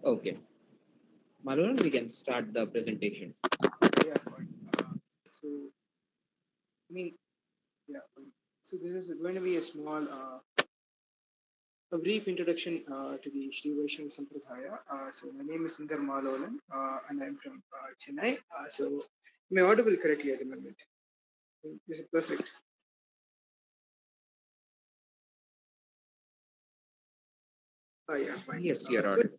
Okay. Malolan, we can start the presentation. Yeah, fine. So, I mean, yeah, fine. So this is going to be a small, a brief introduction to the Śrī Vaiṣṇava Sampradaya. So my name is Sundar Malolan, and I'm from Chennai. So am I audible correctly at the moment? Is it perfect? Yeah, fine. Yes, you're So audible.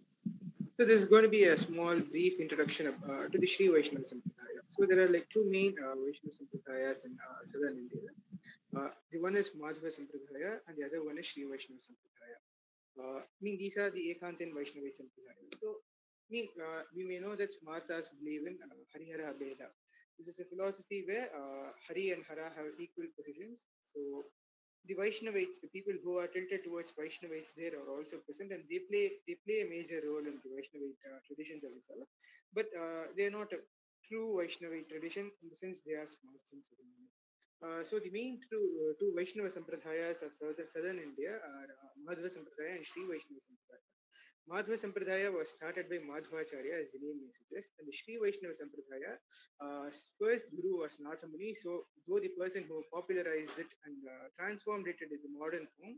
So this is going to be a small, brief introduction to the Śrī Vaiṣṇava Sampradaya. So there are like two main Vaishnava Sampradayas in southern India. The one is Madhva Sampradaya and the other one is Śrī Vaiṣṇava Sampradaya. These are the Ekantin Vaishnavite Sampradaya. So, we may know that Smartas believe in Harihara Beda. This is a philosophy where Hari and Hara have equal positions. So, the Vaishnavites, the people who are tilted towards Vaishnavites, there are also present, and they play a major role in the Vaishnavite traditions of Islam. But they are not a true Vaishnavite tradition in the sense they are small sins. So the main two Vaishnava Sampradayas of southern India are Madhva Sampradaya and Śrī Vaiṣṇava Sampradaya. Madhva Sampradaya was started by Madhvacharya, as the name may suggest, and the Śrī Vaiṣṇava Sampradaya, first guru was Nathamuni. So, though the person who popularized it and transformed it into the modern form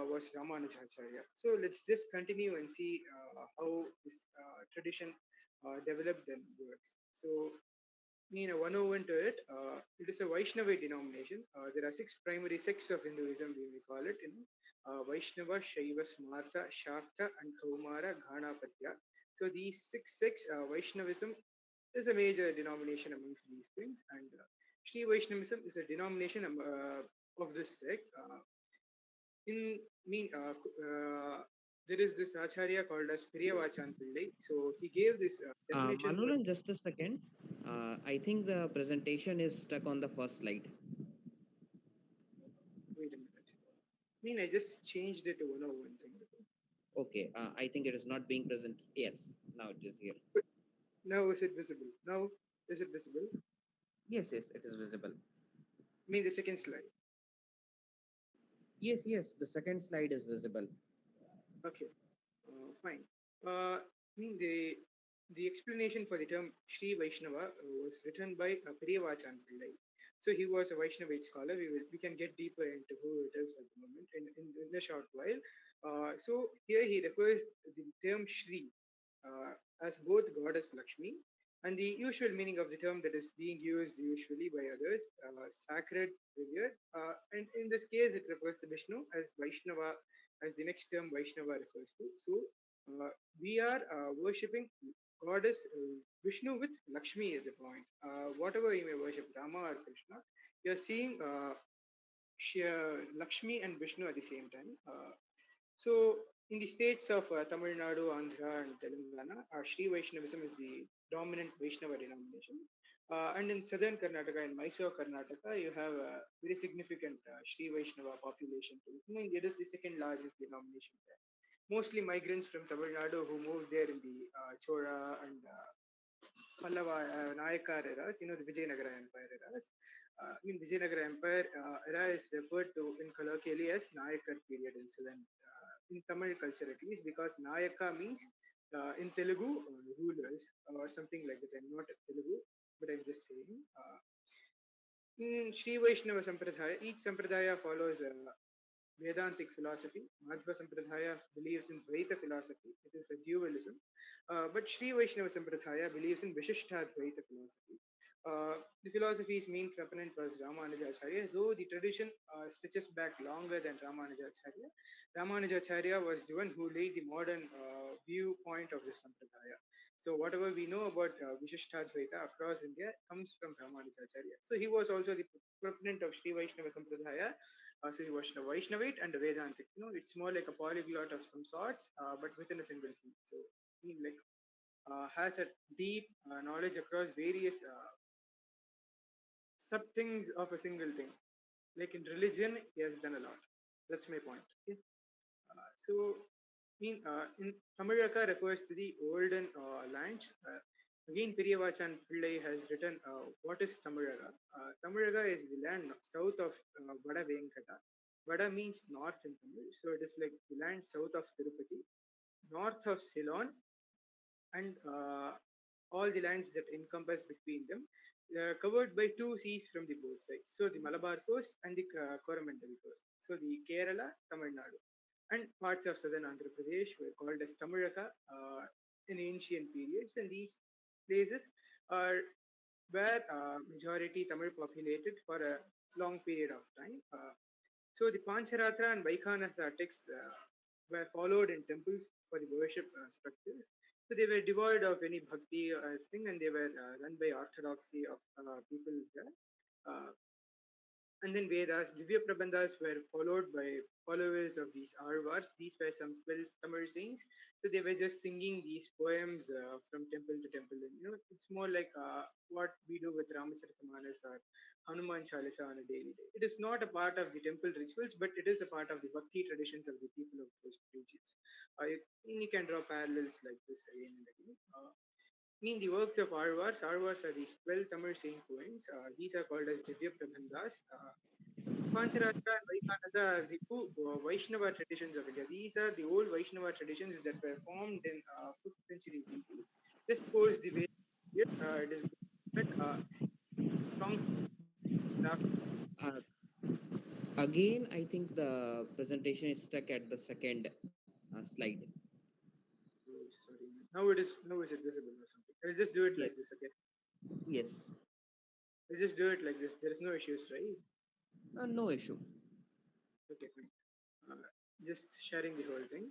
was Ramanujacharya. So, let's just continue and see how this tradition developed and works. So, 101 to it. It is a Vaishnava denomination. There are six primary sects of Hinduism, we may call it. Vaishnava, Shaiva, Smarta, Shakta, and Kaumara, Ghanapatya. So these six sects, Vaishnavism is a major denomination amongst these things, and Śrī Vaishnavism is a denomination of this sect. In mean, there is this acharya called as Priyavachan Pillai. So he gave this definition for. Malolan, just a second. I think the presentation is stuck on the first slide. Wait a minute. I just changed it to 101 thing. Okay, I think it is not being present. Yes, now it is here. But now is it visible? Now is it visible? Yes, yes, it is visible. The second slide. Yes, yes, the second slide is visible. Okay, fine. The explanation for the term Śrī Vaiṣṇava was written by Priyavachan Pillai. So he was a Vaishnavite scholar. We can get deeper into who it is at the moment in a short while. So here he refers the term Shri as both goddess Lakshmi and the usual meaning of the term that is being used usually by others, sacred, revered. And in this case, it refers to Vishnu as Vaishnava, as the next term Vaishnava refers to. So we are worshipping goddess Vishnu with Lakshmi at the point. Whatever you may worship, Rama or Krishna, you're seeing Lakshmi and Vishnu at the same time. So, in the states of Tamil Nadu, Andhra, and Telangana, Śrī Vaishnavism is the dominant Vaishnava denomination. And in southern Karnataka, in Mysore, Karnataka, you have a very significant Śrī Vaishnava population too. It is the second largest denomination there. Mostly migrants from Tamil Nadu who moved there in the Chola and Pallava Nayakar eras, the Vijayanagara Empire eras. Vijayanagara Empire era is referred to in colloquially as Nayakar period in southern, in Tamil culture at least, because Nayaka means in Telugu rulers or something like that. I'm not Telugu, but I'm just saying. In Śrī Vaisṇava Sampradaya, each Sampradaya follows a Vedantic philosophy. Madhva Sampradaya believes in Dvaita philosophy. It is a dualism. But Śrī Vaiṣṇava Sampradaya believes in Vishishtadvaita philosophy. The philosophy's main proponent was Ramanujacharya, though the tradition stretches back longer than Ramanujacharya. Ramanujacharya was the one who laid the modern viewpoint of the Sampradaya. So whatever we know about Vishishtadvaita across India comes from Ramanujacharya. So he was also the proponent of Śrī Vaiṣṇava Sampradaya. So he was a Vaishnavite and a Vedantic. It's more like a polyglot of some sorts, but within a single field. So he has a deep knowledge across various sub things of a single thing. Like in religion, he has done a lot. That's my point. Okay? So in Tamilaka refers to the olden lands. Again, Periyavachan Pillai has written what is Tamilaka. Tamilaka is the land south of Vada Venkata. Vada means north in Tamil, so it is like the land south of Tirupati, north of Ceylon, and all the lands that encompass between them, covered by two seas from the both sides. So the Malabar coast and the Coromandel coast. So the Kerala, Tamil Nadu, and parts of southern Andhra Pradesh were called as Tamilaka in ancient periods, and these places are where majority Tamil populated for a long period of time. So the Pancharatra and Vaikhanasa texts were followed in temples for the worship structures. So they were devoid of any bhakti thing, and they were run by orthodoxy of people there. Uh, and then Vedas, Divya Prabandhas were followed by followers of these Arvars. These were some 12 Tamil saints. So they were just singing these poems from temple to temple. And, it's more like what we do with Ramacharithamanas or Hanuman Chalisa on a daily day. It is not a part of the temple rituals, but it is a part of the bhakti traditions of the people of those regions. You can draw parallels like this again and again. In the works of Arvars are these 12 Tamil saint poems. These are called as Divya Prabandhas. Pancharatra and Vaikhanasa are the two Vaishnava traditions of India. These are the old Vaishnava traditions that were formed in 5th century BC. Just post the Vedic period, it is that strong Uh, Again, I think the presentation is stuck at the second slide. oh, sorry. Now is it visible or something? I'll just do it Yes. like this. Okay. Yes. I'll just do it like this. There is no issues, right? No issue. Okay, fine. Just sharing the whole thing.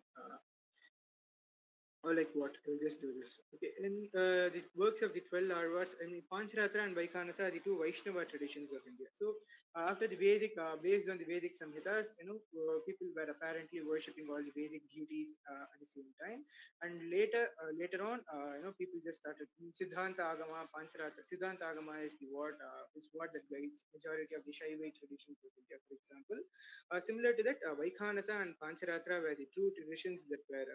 Or like what? We'll just do this. Okay. In the works of the 12 Arvas, and Pancharatra and Vaikhanasa are the two Vaishnava traditions of India. So after the Vedic, based on the Vedic Samhitas, people were apparently worshipping all the Vedic deities at the same time. And later on, people just started Siddhanta Agama, Pancharatra. Siddhanta Agama is what that guides majority of the Shaivite traditions of India, for example. Similar to that, Vaikhanasa and Pancharatra were the two traditions that were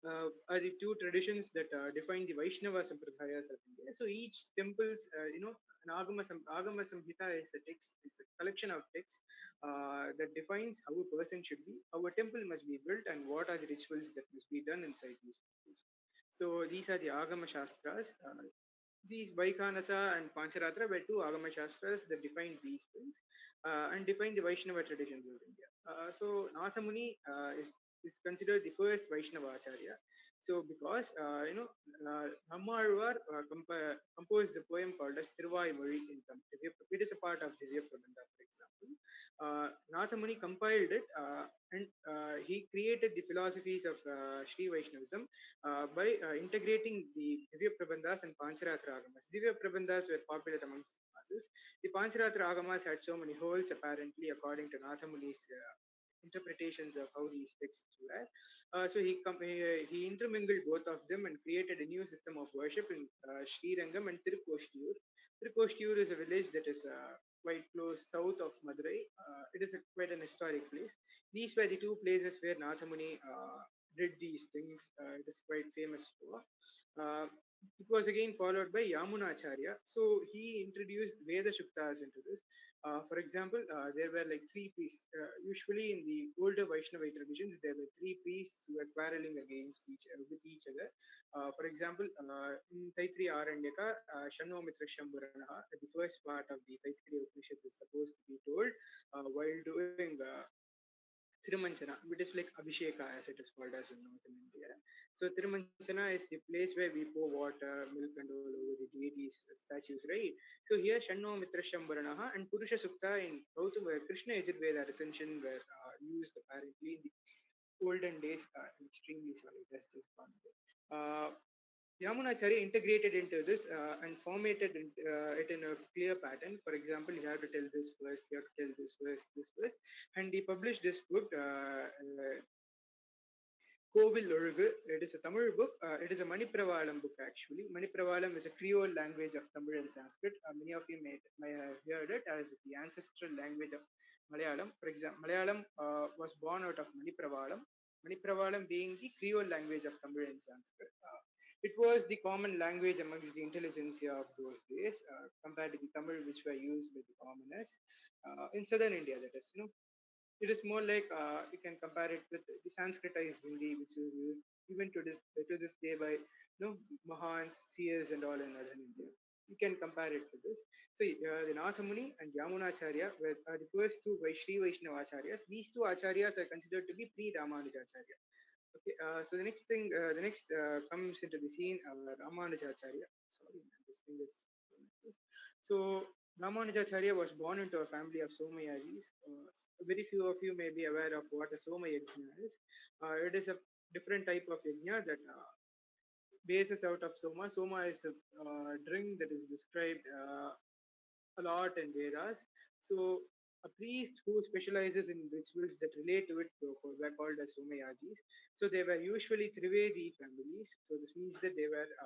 are the two traditions that define the Vaishnava Sampradayas of India. So each temple's, an Agama Samhita is a text, is a collection of texts that defines how a person should be, how a temple must be built, and what are the rituals that must be done inside these temples. So these are the Agama Shastras. These Vaikhanasa and Pancharatra were two Agama Shastras that defined these things and defined the Vaishnava traditions of India. So Nathamuni is considered the first Vaishnava Acharya. So because Nammalvar composed the poem called as Tiruvai-Mozhi in Tamil. It is a part of Divya Prabandha, for example. Nathamuni compiled it and he created the philosophies of Śrī Vaiṣṇavism by integrating the Divya Prabandhas and Pancharatra Agamas. Divya Prabandhas were popular amongst the masses. The Pancharatra Agamas had so many holes, apparently, according to Nathamuni's interpretations of how these texts were. So he intermingled both of them and created a new system of worship in Srirangam and Tirukoshtiyur. Tirukoshtiyur is a village that is quite close south of Madurai. It is quite an historic place. These were the two places where Nathamuni did these things. It is quite famous for. Uh, it was again followed by Yamunacharya. So he introduced Veda Shuktas into this. For example, there were like three priests. Usually in the older Vaishnava traditions, there were three priests who were quarreling against with each other. For example, in Taittiriya Aranyaka, Shanno Mitra Shambharanaha, the first part of the Taittiriya Upanishad is supposed to be told while doing Tirumanchana, which is like Abhisheka as it is called as in northern India. So Tirumanchana is the place where we pour water, milk and all over the deities' statues, right? So here Shanno Mitra Shambharanaha and Purusha Sukta in Gautama Krishna Yajurveda recension were used apparently in the olden days. I'm extremely sorry, that's just gone away. Yamunacharya integrated into this and formatted it in a clear pattern. For example, you have to tell this first, you have to tell this first. And he published this book, Kovil Urgu. It is a Tamil book. It is a Manipravalam book actually. Manipravalam is a Creole language of Tamil and Sanskrit. Many of you may have heard it as the ancestral language of Malayalam. For example, Malayalam was born out of Manipravalam. Manipravalam being the Creole language of Tamil and Sanskrit. It was the common language amongst the intelligentsia of those days compared to the Tamil which were used by the commoners in southern India. That is, it is more like you can compare it with the Sanskritized Hindi, which is used. even to this day by Mahans, seers, and all in northern India. You can compare it to this. So the Nathamuni and Yamunacharya were the first two Shri Vaishnava acharyas. These two acharyas are considered to be pre-Ramanujacharya. Okay, so the next comes into the scene, Ramanujacharya. Sorry, man, this thing is so. Ramanujacharya was born into a family of Somayajis. Very few of you may be aware of what a Soma Yajna is. It is a different type of yajna that bases out of Soma. Soma is a drink that is described a lot in Vedas. So a priest who specializes in rituals that relate to it were called as Somayajis. So they were usually Trivedi families. So this means that they were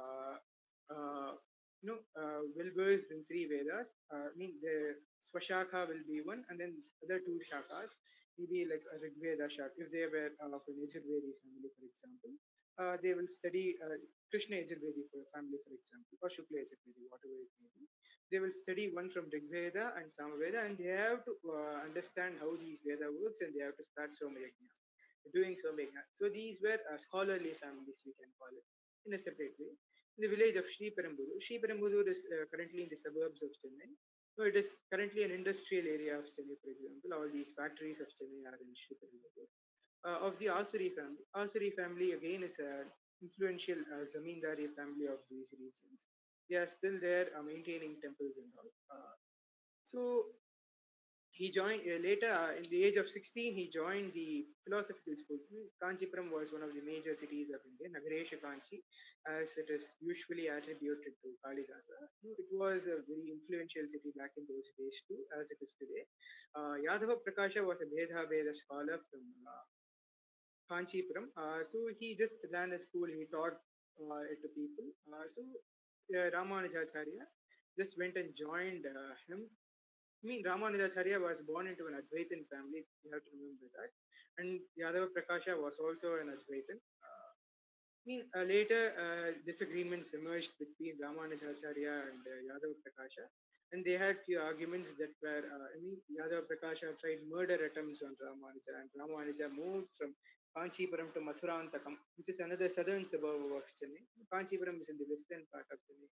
well versed in three Vedas. I mean, the Swashaka will be one, and then other two shakas, maybe like a Rig Veda shaka. If they were of an Yajurvedi family, for example, they will study Krishna Yajurvedi for family, for example, or Shukla Yajurvedi, whatever it may be. They will study one from Rig Veda and Samaveda, and they have to understand how these Veda works, and they have to start Somayagna, doing Somayagna. So these were scholarly families, we can call it, in a separate way. In the village of Sri Perambudur is currently in the suburbs of Chennai. So it is currently an industrial area of Chennai, for example. All these factories of Chennai are in Sri Perambudur. Of the Asuri family. Asuri family again is an influential Zamindari family of these regions. They are still there maintaining temples and all. So he joined later in the age of 16 he joined the philosophical school. Kanchipuram was one of the major cities of India, Nagaresha Kanchi, as it is usually attributed to Kalidasa. It was a very influential city back in those days too, as it is today. Yadava Prakasha was a Bheda scholar from Kanchipuram. So he just ran a school, he taught it to people. So Ramanujacharya just went and joined him. I mean, Ramanujacharya was born into an Advaitin family, you have to remember that. And Yadava Prakasha was also an Advaitin. Later disagreements emerged between Ramanujacharya and Yadav Prakasha, and they had few arguments that were, Yadav Prakasha tried murder attempts on Ramanuja, and Ramanuja moved from Kanchipuram to Mathurantakam, which is another southern suburb of Chennai. Kanchipuram is in the western part of Chennai.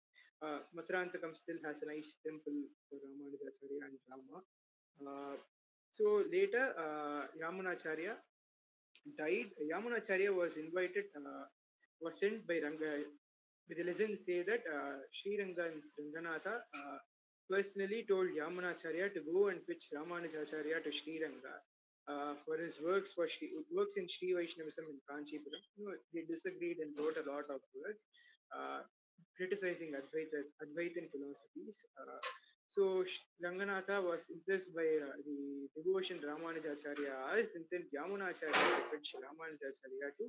Mathurantakam still has a nice temple for Ramanujacharya and Rama. So later, Yamunacharya died. Yamunacharya was invited, was sent by Ranga. The legends say that Sri Ranganatha personally told Yamunacharya to go and fetch Ramanujacharya to Sri Ranga for his works in Śrī Vaiṣṇavism in Kanchipuram. They disagreed and wrote a lot of works criticizing Advaitin philosophies. So Ranganatha was impressed by the devotion Ramanujacharya asked and sent Yamunacharya to fetch Ramanujacharya to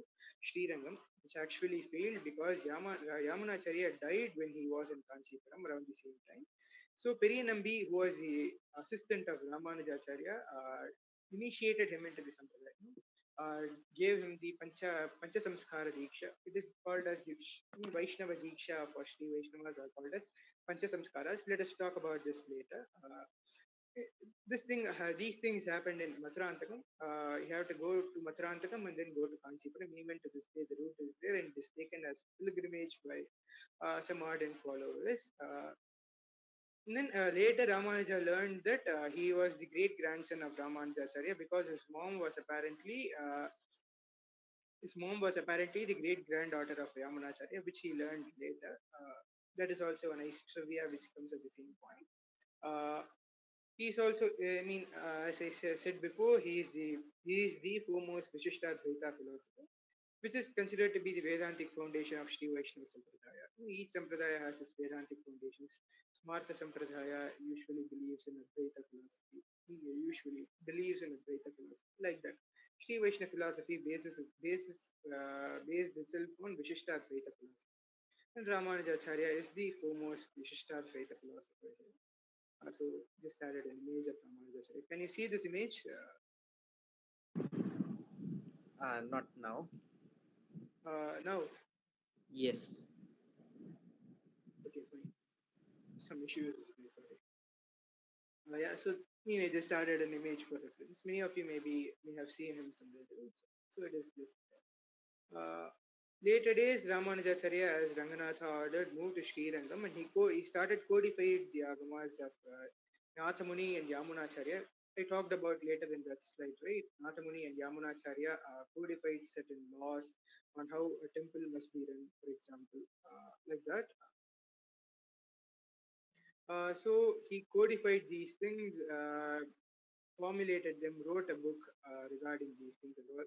Srirangam, which actually failed because Yamunacharya died when he was in Kanchipuram around the same time. So Periyanambi, who was the assistant of Ramanujacharya, initiated him into the Sampradaya, gave him the Pancha Samskara Diksha. It is called as the Vaishnava Diksha for Śrī Vaiṣṇavas are called as Pancha Samskaras. Let us talk about this later. These things happened in Mathurantakam. You have to go to Mathurantakam and then go to Kanchipuram. Even to this day, the route is there and it is taken as pilgrimage by some ardent followers. And then later Ramanuja learned that he was the great grandson of Ramanujacharya because his mom was apparently the great granddaughter of Yamunacharya, which he learned later. That is also a nice trivia which comes at the same point. He's also, as I said before, he is the foremost Vishishtadvaita philosopher, which is considered to be the Vedantic foundation of Śrī Vaiṣṇava Sampradaya. Each Sampradaya has its Vedantic foundations. Smarta Sampradaya usually believes in Advaita philosophy. He usually believes in Advaita philosophy, like that. Śrī Vaiṣṇava philosophy based itself on Vishishtadvaita philosophy. And Ramanujacharya is the foremost Vishishtadvaita philosopher here. So just added an image of Ramanujacharya. Can you see this image? Not now. Now, Yes. okay, fine. Some issues. Sorry. Yeah, so I just added an image for reference. Many of you may have seen him somewhere else. So it is this. Later days, Ramanujacharya, as Ranganatha ordered, moved to Sri Rangam, and he started codified the agamas of Nathamuni and Yamunacharya. I talked about later in that slide, right? Nathamuni and Yamunacharya codified certain laws on how a temple must be run, for example, like that. So he codified these things, formulated them, wrote a book regarding these things and all.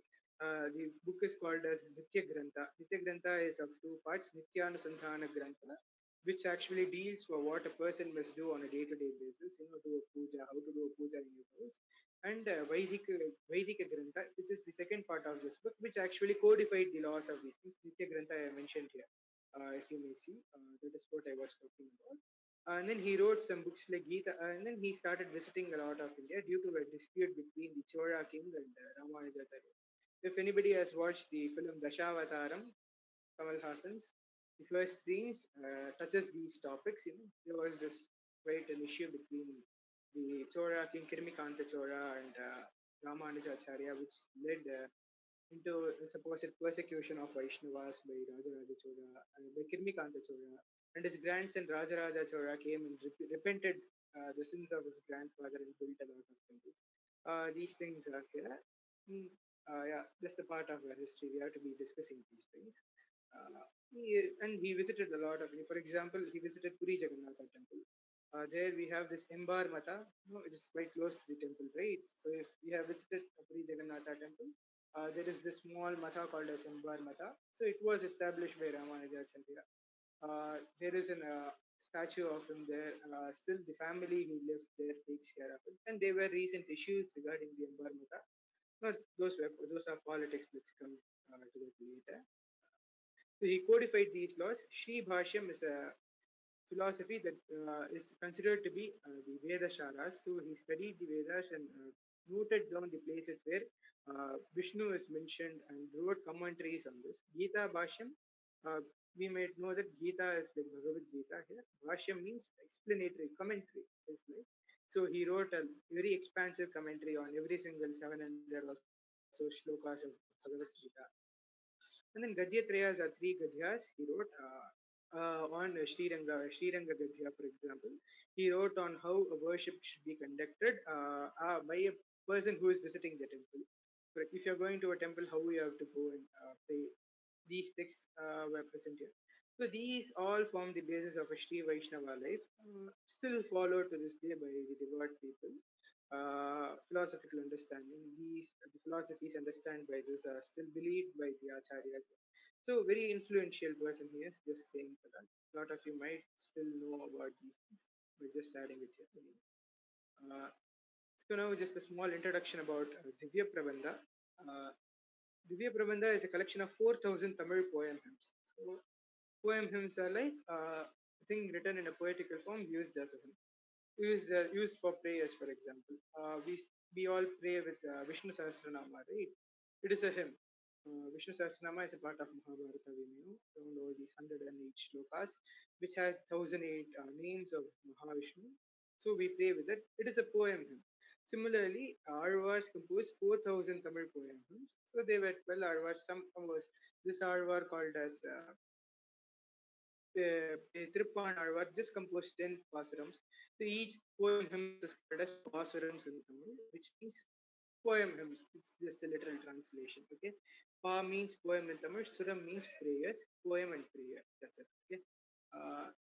The book is called as Nitya Grantha. Nitya Grantha is of two parts: Nityanusandhana Grantha, which actually deals for what a person must do on a day-to-day basis, do a puja, how to do a puja in your house, and Vaidika Grantha, which is the second part of this book, which actually codified the laws of these things. Nitya Grantha I mentioned here, if you may see, that is what I was talking about. And then he wrote some books like Gita, and then he started visiting a lot of India due to a dispute between the Chola king and Ramanujacharya. If anybody has watched the film Dashavataram, Kamal Hassan's, the first scenes touches these topics. There was this quite an issue between the Chola king Kirmikanta Chola and Ramanujacharya, which led into a supposed persecution of Vaishnavas by Rajaraja Chola, by Kirmikanta Chola. And his grandson Rajaraja Chola came and repented the sins of his grandfather and built a lot of temples. These things are here. Mm, yeah, that's the part of our history. We have to be discussing these things. And he visited a lot of, for example, he visited Puri Jagannatha temple. There we have this Embar Mata. It is quite close to the temple, right? So if we have visited Puri Jagannatha temple, there is this small mata called as Embar Mata. So it was established by Ramanujacharya. There is a statue of him there. Still, the family who lived there takes care of it. And there were recent issues regarding the Embar Mata. No, those are politics. Let's come to that later. So he codified these laws. Shri Bhashyam is a philosophy that is considered to be the Veda Sharas. So he studied the Vedas and noted down the places where Vishnu is mentioned and wrote commentaries on this. Gita Bhashyam, uh, we might know that Gita is like Bhagavad Gita here. Bhashyam means explanatory, commentary. It's like, so he wrote a very expansive commentary on every single 700 or so shlokas of Bhagavad Gita. And then Gadyatrayas are three Gadyas he wrote on Sri Ranga Gadya, for example. He wrote on how a worship should be conducted by a person who is visiting the temple. If you're going to a temple, how you have to go and pray. These texts were present here. So these all form the basis of a Śrī Vaiṣṇava life, still followed to this day by the devout people. Philosophical understanding. The philosophies understand by this are still believed by the Acharyas. So very influential person he is. Just saying for that. A lot of you might still know about these things, but just adding it here. So now just a small introduction about Divya Prabandha. Uh, Divya Prabandha is a collection of 4,000 Tamil poem hymns. So poem hymns are like a thing written in a poetical form used as a hymn. Used for prayers, for example. We all pray with Vishnu Sahasranama, right? It is a hymn. Vishnu Sahasranama is a part of Mahabharata, we know, around all these 108 shlokas, which has 1,008 names of Mahavishnu. So we pray with it. It is a poem hymn. Similarly, Arvars composed 4,000 Tamil poem hymns. So they were 12 Arvars. Some was this Arvar called as Tiruppan Alvar just composed 10 pasurams. So each poem hymns is called as pasurams in Tamil, which means poem hymns. It's just a literal translation. Okay, pa means poem in Tamil. Suram means prayers. Poem and prayer. That's it. Okay.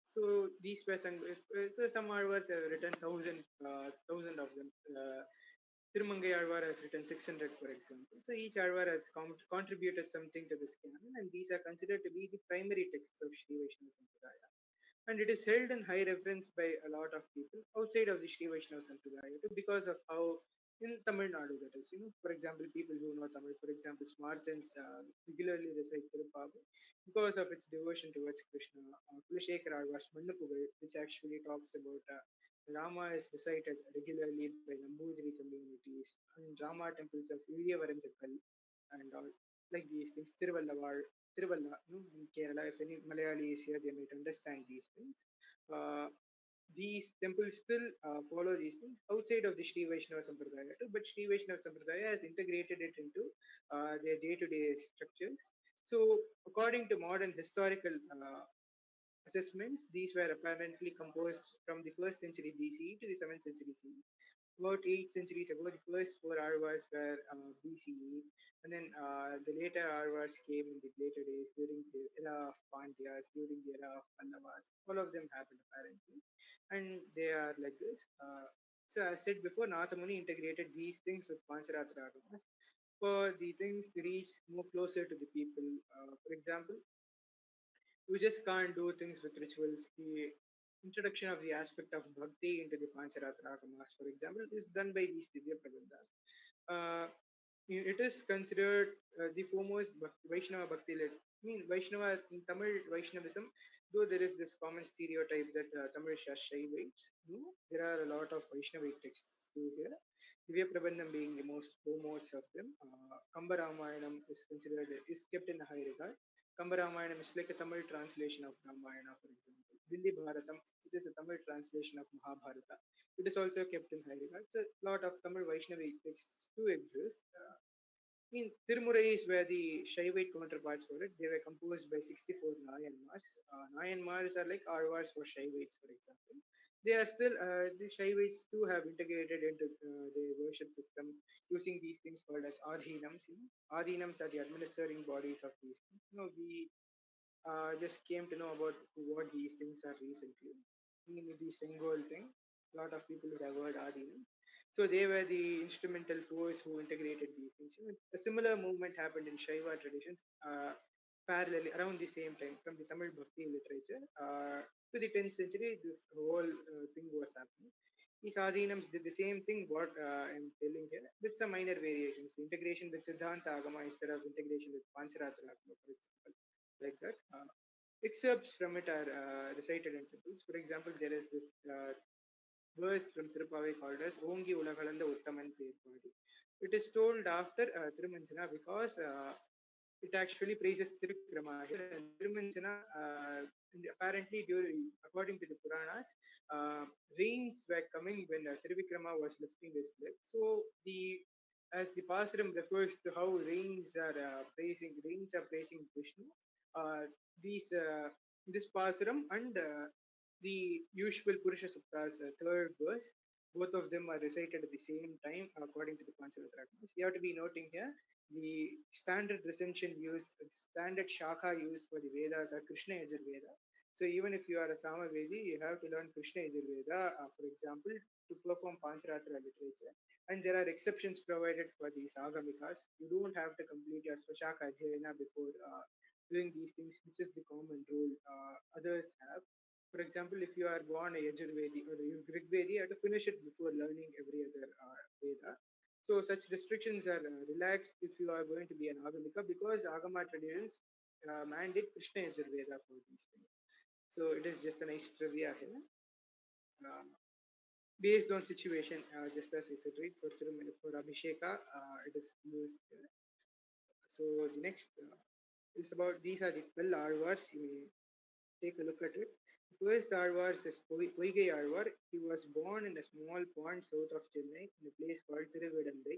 So these were sung. So some Alvars have written thousand of them. Thirumangai Alvar has written 600, for example. So each Alvar has contributed something to this canon, and these are considered to be the primary texts of Śrī Vaiṣṇava Sampradaya. And it is held in high reverence by a lot of people outside of the Śrī Vaiṣṇava Sampradaya too, because of how in Tamil Nadu that is, for example, people who know Tamil, for example, Smartans regularly recite Tiruppavu because of its devotion towards Krishna. Kulashekar Alvar's Mannapugal, which actually talks about Rama is recited regularly by Nambudiri communities and Rama temples of Iliyavarenzakal and all like these things. Tiruvalla, in Kerala. If any Malayali is here, they might understand these things. Uh, these temples still follow these things outside of the Śrī Vaiṣṇava Sampradaya too, but Śrī Vaiṣṇava Sampradaya has integrated it into their day-to-day structures. So, according to modern historical assessments, these were apparently composed from the 1st century BCE to the 7th century CE. About 8 centuries ago, the first four Arvas were BCE, and then the later Arvas came in the later days during the era of Pandyas, during the era of Pandavas. All of them happened apparently, and they are like this. So, as said before, Nathamuni integrated these things with Pancharatra Agamas for the things to reach more closer to the people. For example, you just can't do things with rituals. The introduction of the aspect of bhakti into the Pancharatra Agamas, for example, is done by these Divya Prabandhas. Uh, it is considered the foremost Vaishnava Bhakti lit. I mean, Vaishnava in Tamil Vaishnavism, though there is this common stereotype that Tamil is Śrī Vaiṣṇava, no, there are a lot of Vaishnava texts too here. Divya Prabandham being the most foremost of them. Kamba Ramayanam is considered is kept in a high regard. Kamba Ramayanam is like a Tamil translation of Ramayana, for example. Vindi Bharatam, it is a Tamil translation of Mahabharata. It is also kept in high regard. So, a lot of Tamil Vaishnava texts do exist. In Tirumurais were the Shaivite counterparts for it. They were composed by 64 Nayanmars. Nayanmars are like Arvars for Shaivites, for example. They are still, the Shaivites too have integrated into their worship system using these things called as Adhinams. Adhinams are the administering bodies of these things. We just came to know about what these things are recently. The Sengol thing, a lot of people would have heard Adinam. So they were the instrumental force who integrated these things. A similar movement happened in Shaiva traditions parallelly around the same time from the Tamil Bhakti literature to the 10th century. This whole thing was happening. These Adinams did the same thing what I'm telling here with some minor variations. The integration with Siddhanta Agama instead of integration with Pancharatra Agama, for example, like that. Excerpts from it are recited in temples. For example, there is this verse from Tirupavai called as Ongi Ulagalanda Uttaman Perpadi. It is told after Tirumanjana because it actually praises Trivikrama here, and Tirumanjana apparently according to the Puranas, rains were coming when Trivikrama was lifting his leg. So as the Pasuram refers to how rains are praising Vishnu, uh, these this Pasuram and the usual Purusha Sukta's third verse, both of them are recited at the same time according to the Pancharatra. You have to be noting here the standard recension used, standard shaka used for the Vedas are Krishna Yajurveda. So even if you are a Samavedi, you have to learn Krishna Yajurveda, for example, to perform Pancharatra literature. And there are exceptions provided for these Agamikas. You don't have to complete your Swashaka Adhyayana before doing these things, which is the common rule others have. For example, if you are born a Yajurvedi or a Rigvedi, you have to finish it before learning every other Veda. So such restrictions are relaxed if you are going to be an Agamika because Agama traditions mandate Krishna Yajurveda for these things. So it is just a nice trivia here. Uh, Based on situation, just as I said, right, for Abhisheka, it is used here. So the next is about these are the 12 Arvars. You may take a look at it. The first Arvar is Poigai Arvar. He was born in a small pond south of Chennai in a place called Thiruvidandai.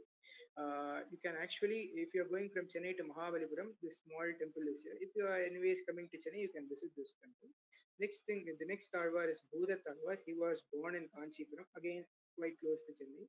You can actually, if you're going from Chennai to Mahabalipuram, this small temple is here. If you are anyways coming to Chennai, you can visit this temple. The next Arvar is Bhudat Arvar. He was born in Kanchipuram, again quite close to Chennai.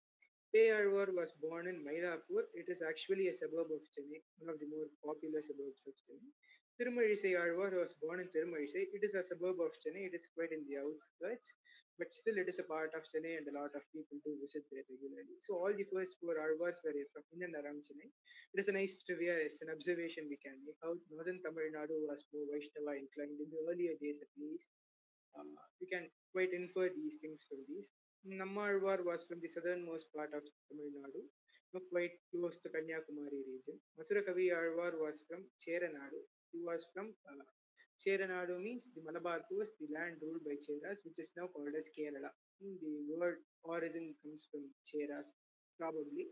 Payarvar was born in Mylapore. It is actually a suburb of Chennai, one of the more popular suburbs of Chennai. Tirumalizai Alvar was born in Tirumalizai. It is a suburb of Chennai. It is quite in the outskirts, but still it is a part of Chennai and a lot of people do visit there regularly. So all the first four Alvars were from in and around Chennai. It is a nice trivia, it's an observation we can make. How northern Tamil Nadu was more Vaishnava inclined in the earlier days at least. We can quite infer these things from these. Nammalvar was from the southernmost part of Tamil Nadu, quite close to Kanyakumari region. Mathurakavi Alvar was from Cheranadu. He was from Cheranadu means the Malabar coast, the land ruled by Cheras, which is now called as Kerala. The word origin comes from Cheras, probably.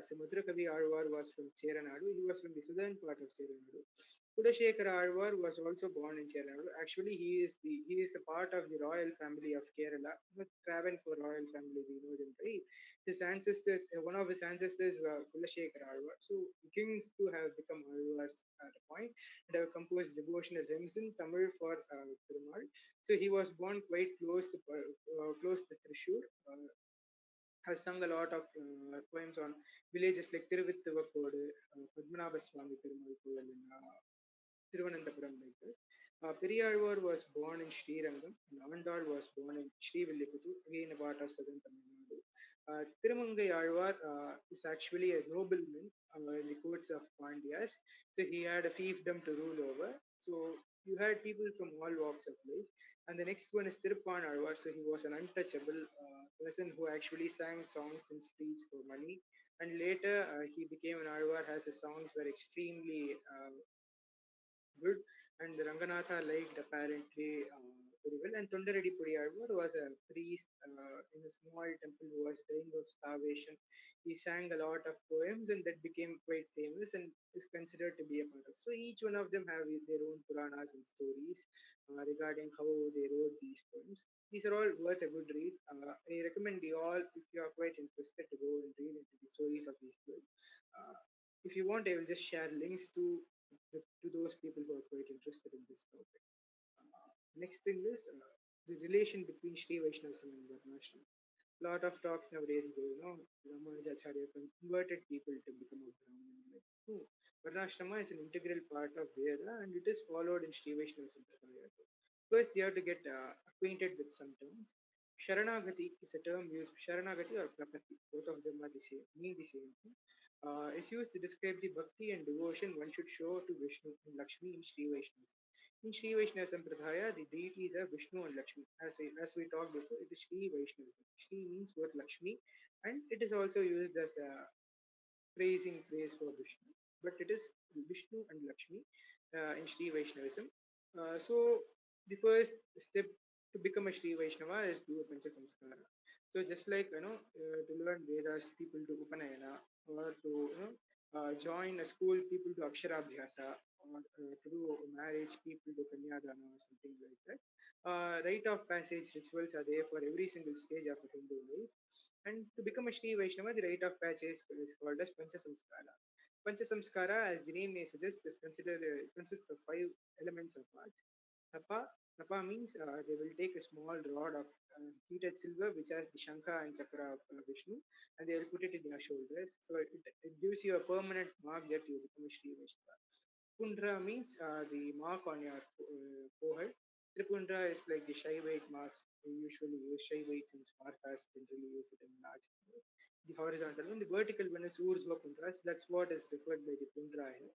So Mathurakavi Alvar was from Cheranadu. He was from the southern part of Cheranadu. Kulashekara Alvar was also born in Kerala. Actually, he is a part of the royal family of Kerala, the Travancore royal family. We know them, right? His ancestors, one of his ancestors were Kulashekara Alvar. So kings too have become Alvars at a point and have composed devotional hymns in Tamil for Perumal. So he was born quite close to Trishur. Has sung a lot of poems on villages like Tiruvittuvakodu, Padmanabha Swami Perumal Koval in Thiruvananthapuram like that. Periyalvar was born in Srirangam and Avandal was born in Srivillikuttu, again a part of southern Tamil Nadu. Thirumangai Alvar is actually a nobleman in the courts of Pandyas. So he had a fiefdom to rule over. So you had people from all walks of life. And the next one is Tiruppan Alvar. So he was an untouchable person who actually sang songs in streets for money. And later he became an Alvar as his songs were extremely good, and Ranganatha liked apparently very well. And Tondareddy Pudiyalvar was a priest in a small temple who was dying of starvation. He sang a lot of poems, and that became quite famous and is considered to be a part of. So each one of them have their own Puranas and stories regarding how they wrote these poems. These are all worth a good read. I recommend you all, if you are quite interested, to go and read into the stories of these poems. Uh, if you want, I will just share links to those people who are quite interested in this topic. Next thing is the relation between Śrī Vaishnavism and Varnashram. Lot of talks nowadays go, Ramanujacharya converted people to become a Brahmin. Like, no, Varnashrama is an integral part of Veda and it is followed in Śrī Vaishnava Sampradaya. First, you have to get acquainted with some terms. Sharanagati is a term used, Sharanagati or Prapatti, both of them are the same, mean the same thing. Is used to describe the bhakti and devotion one should show to Vishnu and Lakshmi in Śrī Vaishnava. In Śrī Vaishnava Sampradaya, the deities are Vishnu and Lakshmi. As we talked before, it is Śrī Vaishnavism. Śrī means word Lakshmi, and it is also used as a praising phrase for Vishnu. But it is Vishnu and Lakshmi in Śrī Vaishnavism. So the first step to become a Śrī Vaishnava is do a Pancha Samskara. So just like to learn Vedas, people do Upanayana, or to join a school, people do Aksharabhyasa, or to do marriage, people do Kanyadana or something like that. Rite of passage rituals are there for every single stage of a Hindu life. And to become a Shri Vaishnava, the rite of passage is called as Pancha Samskara. Pancha Samskara, as the name may suggest, is considered consists of five elements of art. Tapa, Tapa means they will take a small rod of heated silver which has the Shankha and Chakra of Vishnu, and they will put it in your shoulders. So it gives you a permanent mark that you become a Shri Vaishnava. Pundra means the mark on your forehead. Tripundra is like the shy weight marks. We usually use shy weights in Spartas, generally use it in large. The horizontal one. The vertical one is Urdhva Pundras. That's what is referred by the Pundra here.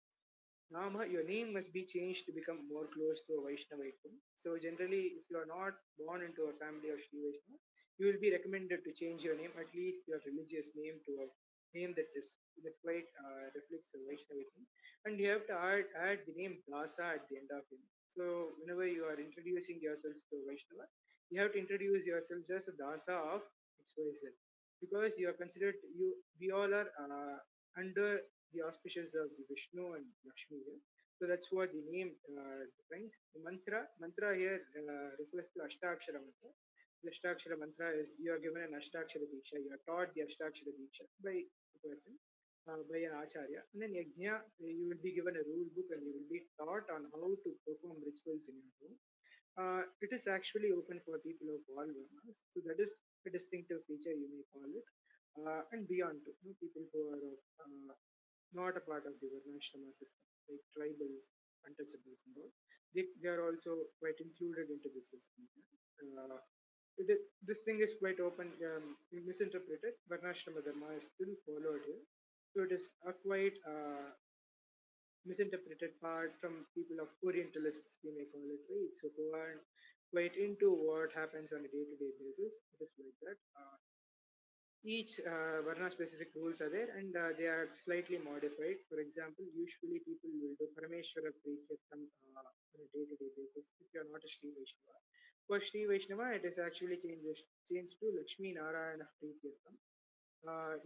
Nama, your name must be changed to become more close to a Vaishnavaitum. So generally, if you are not born into a family of Sri Vaishnava, you will be recommended to change your name, at least your religious name, to a name that quite reflects a Vaishnavaitum. And you have to add the name Bhasa at the end of it. So whenever you are introducing yourselves to Vaishnava, you have to introduce yourselves as a Dasa of XYZ. Because you are considered, we all are under the auspicious of the Vishnu and Lakshmi here. So that's what the name defines. The mantra here refers to Ashtakshara mantra. The Ashtakshara mantra is you are given an Ashtakshara Diksha, you are taught the Ashtakshara Diksha by a person, by an Acharya. And then Yajna, you will be given a rule book and you will be taught on how to perform rituals in your home. It is actually open for people of all varnas. So that is a distinctive feature, you may call it. And beyond, people who are of not a part of the Varnashrama system, like tribals, untouchables, and all. They are also quite included into the system. Uh, this thing is quite open, misinterpreted. Varnashrama Dharma is still followed here. So it is a quite misinterpreted part from people of Orientalists, we may call it, right? So who are quite into what happens on a day-to-day basis. It is like that. Each Varna specific rules are there and they are slightly modified. For example, usually people will do Parameshwara Prikirtam on a day-to-day basis if you are not a Shri Vaishnava. For Shri Vaishnava, it is actually changed to Lakshmi Narayana Prikirtam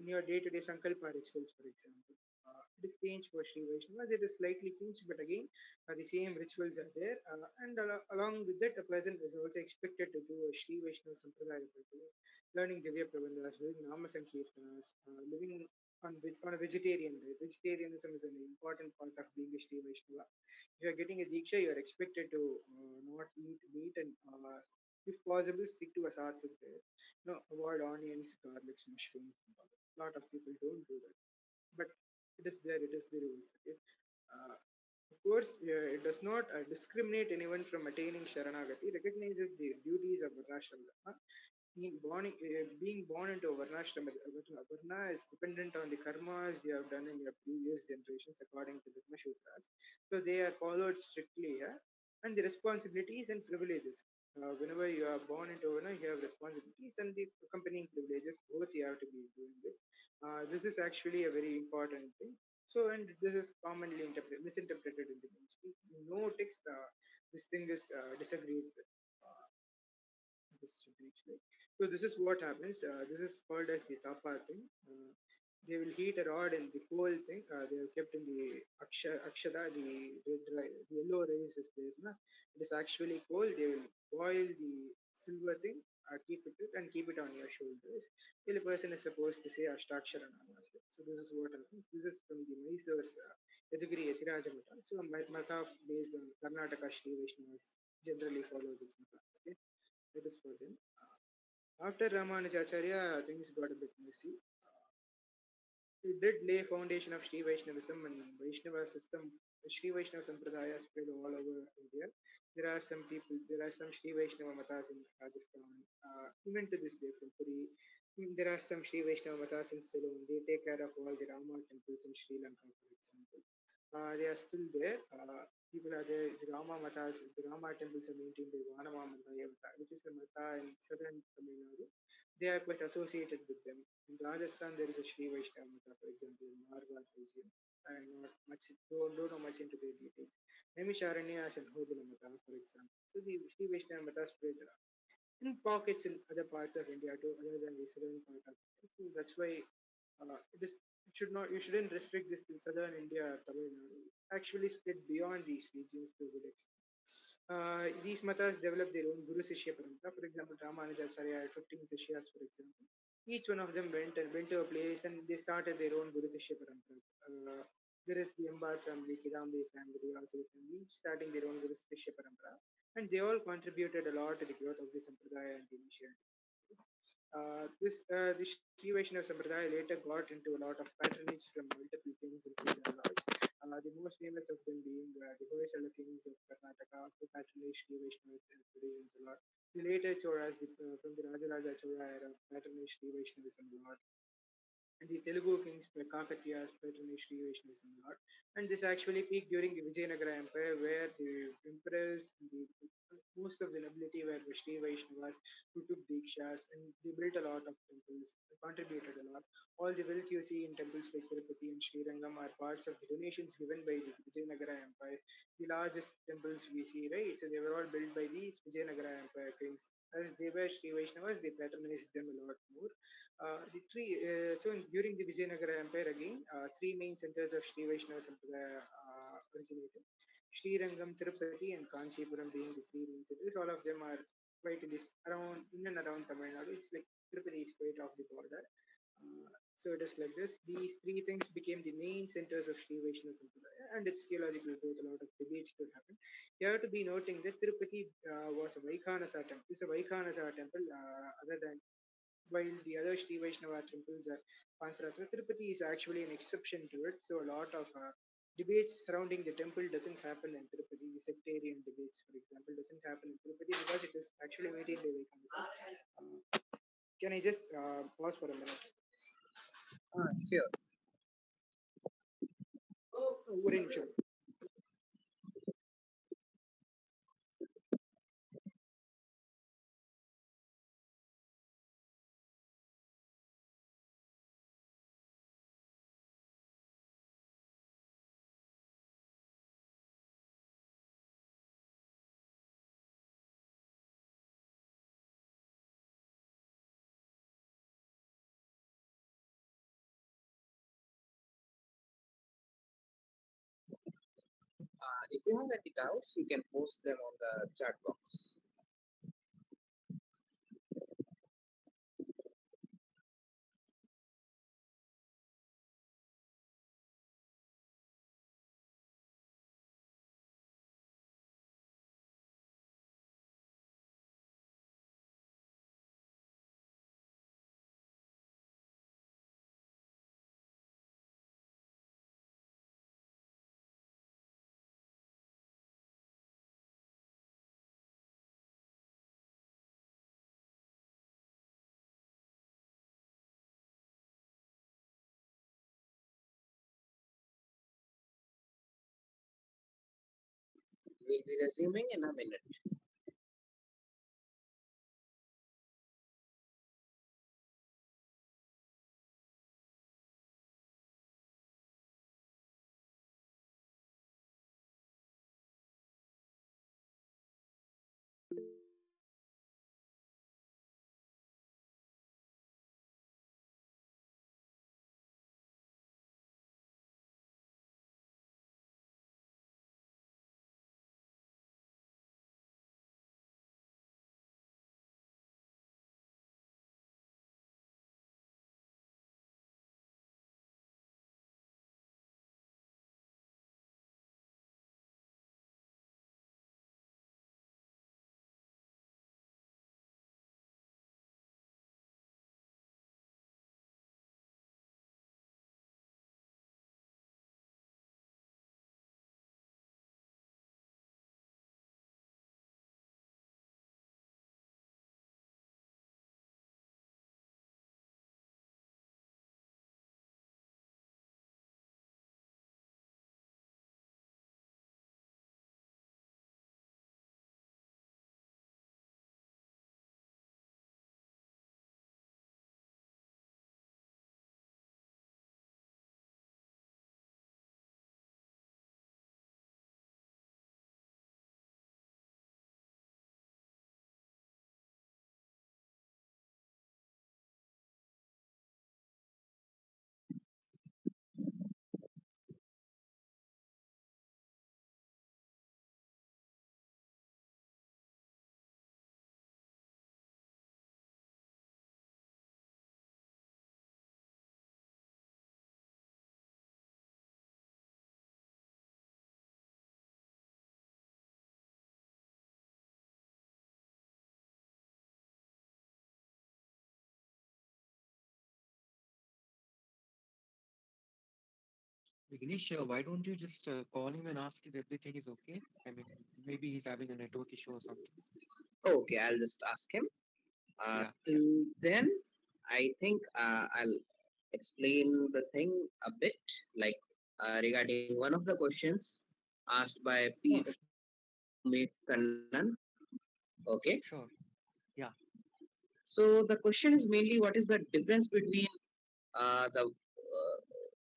in your day-to-day Sankalpa rituals, for example. It is changed for Śrī Vaishnavas. It is slightly changed, but again, the same rituals are there. Along with that, a person is also expected to do a Śrī Vaishnava Sampradaya practice, learning Divya Prabandhas, doing Nama Sankirtanas, living on a vegetarian diet. Vegetarianism is an important part of being a Śrī Vaishnava. If you are getting a Diksha, you are expected to not eat meat and, if possible, stick to a sattvic diet. No, avoid onions, garlics, mushrooms. And all that. A lot of people don't do that, but it is there. It is the rules. Okay. Uh, of course, it does not discriminate anyone from attaining Sharanagati. Recognizes the duties of Varnashrama. Being born into a Varnashrama, Varna is dependent on the karmas you have done in your previous generations according to the Dharma Sutras. So they are followed strictly here. And the responsibilities and privileges. Whenever you are born into Varna, you have responsibilities and the accompanying privileges, both you have to be doing it. This is actually a very important thing. So, and this is commonly misinterpreted in the mainstream. No text, this thing is disagreed with. This should reach like. So this is what happens. This is called as the tapa thing. They will heat a rod in the coal thing. They are kept in the akshada, the yellow rice is there. Na? It is actually coal. They will boil the silver thing, keep it and keep it on your shoulders. Till a person is supposed to say Ashtakshara Namas. So this is what happens. This is from the Mysore's Yadugiri Yachiraja Mata. So a mata based on Karnataka Śrī Vaishnavas generally follow this mata. Okay, that is for them. After Ramanujacharya, things got a bit messy. He did lay foundation of Śrī Vaishnavism and Vaishnava system. Śrī Vaishnava Sampradaya spread all over India. There are some Śrī Vaishnava matas in Rajasthan, even to this day from Puri. There are some Śrī Vaishnava matas in Ceylon. They take care of all the Rama temples in Sri Lanka, for example. They are still there. People are there. The Rama matas, the Rama temples are maintained by Vanama Mata, which is a mata in southern Tamil Nadu. They are quite associated with them. In Rajasthan, there is a Śrī Vaiṣṇava Mata, for example, in Marwar region. I'm not much, don't know much into their details. Naimisharanya as an Hodula Mata, for example. So the Śrī Vaiṣṇava Mata spread in pockets in other parts of India too, other than the southern part of India. So that's why it should not, you shouldn't restrict this to southern India or Tamil Nadu. Actually spread beyond these regions to a good extent. These matas developed their own Guru Sishya Parampara. For example, Ramanujacharya had 15 Sishyas, for example. Each one of them went to a place and they started their own Guru Sishya Parampara. There is the Ambar family, Kidambi family, also family, each starting their own Guru Sishya Parampara. And they all contributed a lot to the growth of the Sampradaya and the initiatives. The Śrī Vaishnava Sampradaya later got into a lot of patronage from multiple kings and lords. The most famous of them being the Hoysala kings of Karnataka, who patronaged Śrī Vaishnava traditions a lot. The later Cholas, from the Rajaraja Chola era, patronaged Śrī Vaishnavism a lot. And the Telugu kings Kakatiyas patronaged Śrī Vaishnavism a lot. And this actually peaked during the Vijayanagara Empire, where the emperors, most of the nobility were the Śrī Vaishnavas who took Dikshas and they built a lot of temples, contributed a lot. All the wealth you see in temples like Tirupati and Srirangam are parts of the donations given by the Vijayanagara empires. The largest temples we see, right? So they were all built by these Vijayanagara empire kings. As they were Śrī Vaishnavas, they patronized them a lot more. During the Vijayanagara Empire again, three main centers of Śrī Vaishnava Sampradaya originated. Srirangam, Tirupati, and Kanchipuram being the three main centers. All of them are quite in and around Tamil Nadu. It's like Tirupati is quite off the border. So it is like this. These three things became the main centers of Śrī Vaishnava Sampradaya, and its theological growth. A lot of debates could happen. You have to be noting that Tirupati was a Vaikhanasa temple. It's a Vaikhanasa temple, other than while the other Śrī Vaishnava temples are Pansaratra. Tirupati is actually an exception to it. So a lot of debates surrounding the temple doesn't happen in Tirupati. The sectarian debates, for example, doesn't happen in Tirupati because it is actually maintained by Vaikhanasa. Can I just pause for a minute? Sure. ஒரு நிமிஷம் If you have any doubts, you can post them on the chat box. We'll be resuming in a minute. Vignesh, why don't you just call him and ask if everything is okay? I mean, maybe he's having a network issue or something. Okay, I'll just ask him. Yeah, yeah, Till then, I think I'll explain the thing a bit, like regarding one of the questions asked by teammate Kannan. Okay, sure. Yeah, so the question is mainly what is the difference between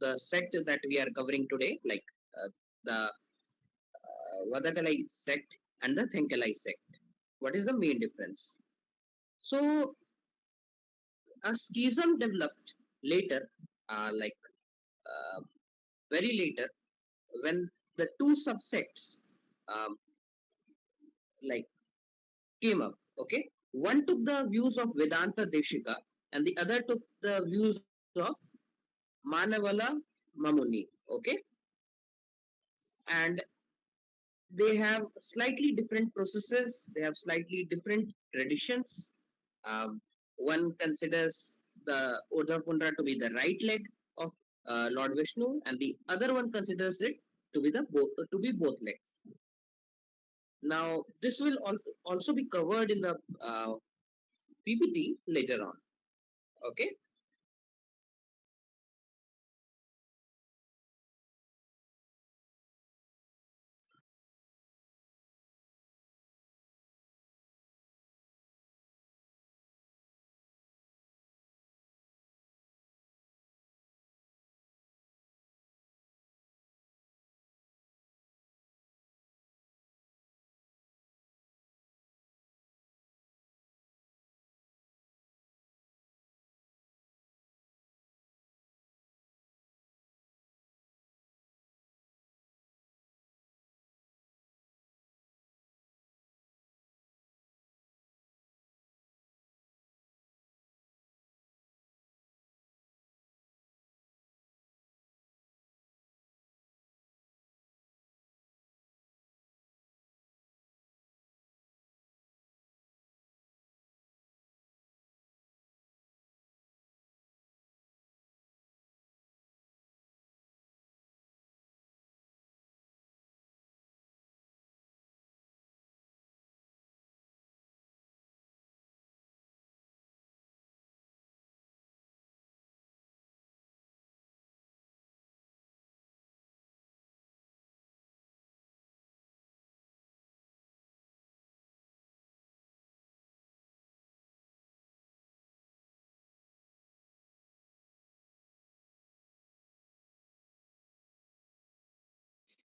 the sect that we are covering today, like the Vadagalai sect and the Thenkalai sect. What is the main difference? So a schism developed later, like uh, very later, when the two subsects um, like came up. Okay, one took the views of Vedanta Deshika, and the other took the views of Manavala Mamuni. Okay, and they have slightly different processes. They have slightly different traditions. One considers the Urdhva to be the right leg of Lord Vishnu, and the other one considers it to be both legs. Now, this will also be covered in the PPT later on. Okay.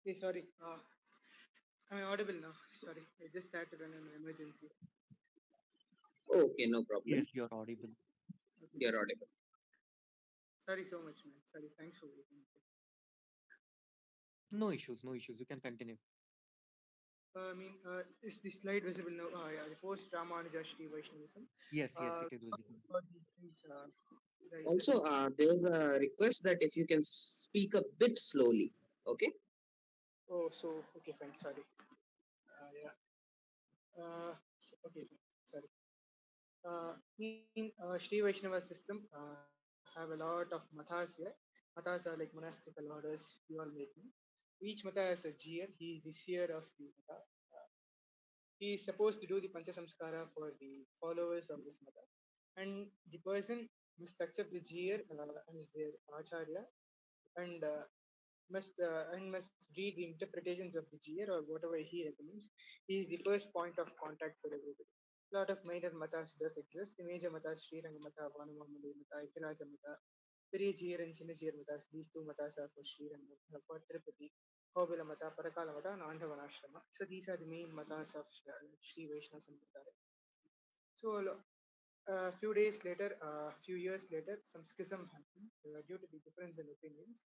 Hey, sorry. I'm audible now. Sorry, I just had to run an emergency. Okay, no problem. Yes, you're audible. Okay. You're audible. Sorry so much, man. Sorry. Thanks for waiting. No issues, no issues. You can continue. Is the slide visible now? Yeah, the post Ramanuja Śrī Vaiṣṇavism. Yes, yes, it is visible. About these things, right? The Also, there's a request that if you can speak a bit slowly. Okay. Oh, so okay, fine. Sorry. Yeah. Okay, fine. Sorry. In Śrī Vaishnava system, have a lot of mathas here. Mathas are like monastical orders we all make. Each matha has a GR. He is the seer of the matha. Uh, he is supposed to do the pancha samskara for the followers of this matha, and the person must accept the GR as their acharya, and must read the interpretations of the GR or whatever he recommends. He is the first point of contact for everybody. A lot of minor matas does exist. The major matas, Sri Ranga Mata, Vanamamali Mata, Itiraja Mata, Piri Jir and Chinajir matas. These two matas are for Sri Ranga, for Tirupati, Kovila Mata, Parakala Mata, and Andavanashrama. So these are the main matas of Sri Vaishnava Sampradaya. So a few days later, a few years later, some schism happened due to the difference in opinions.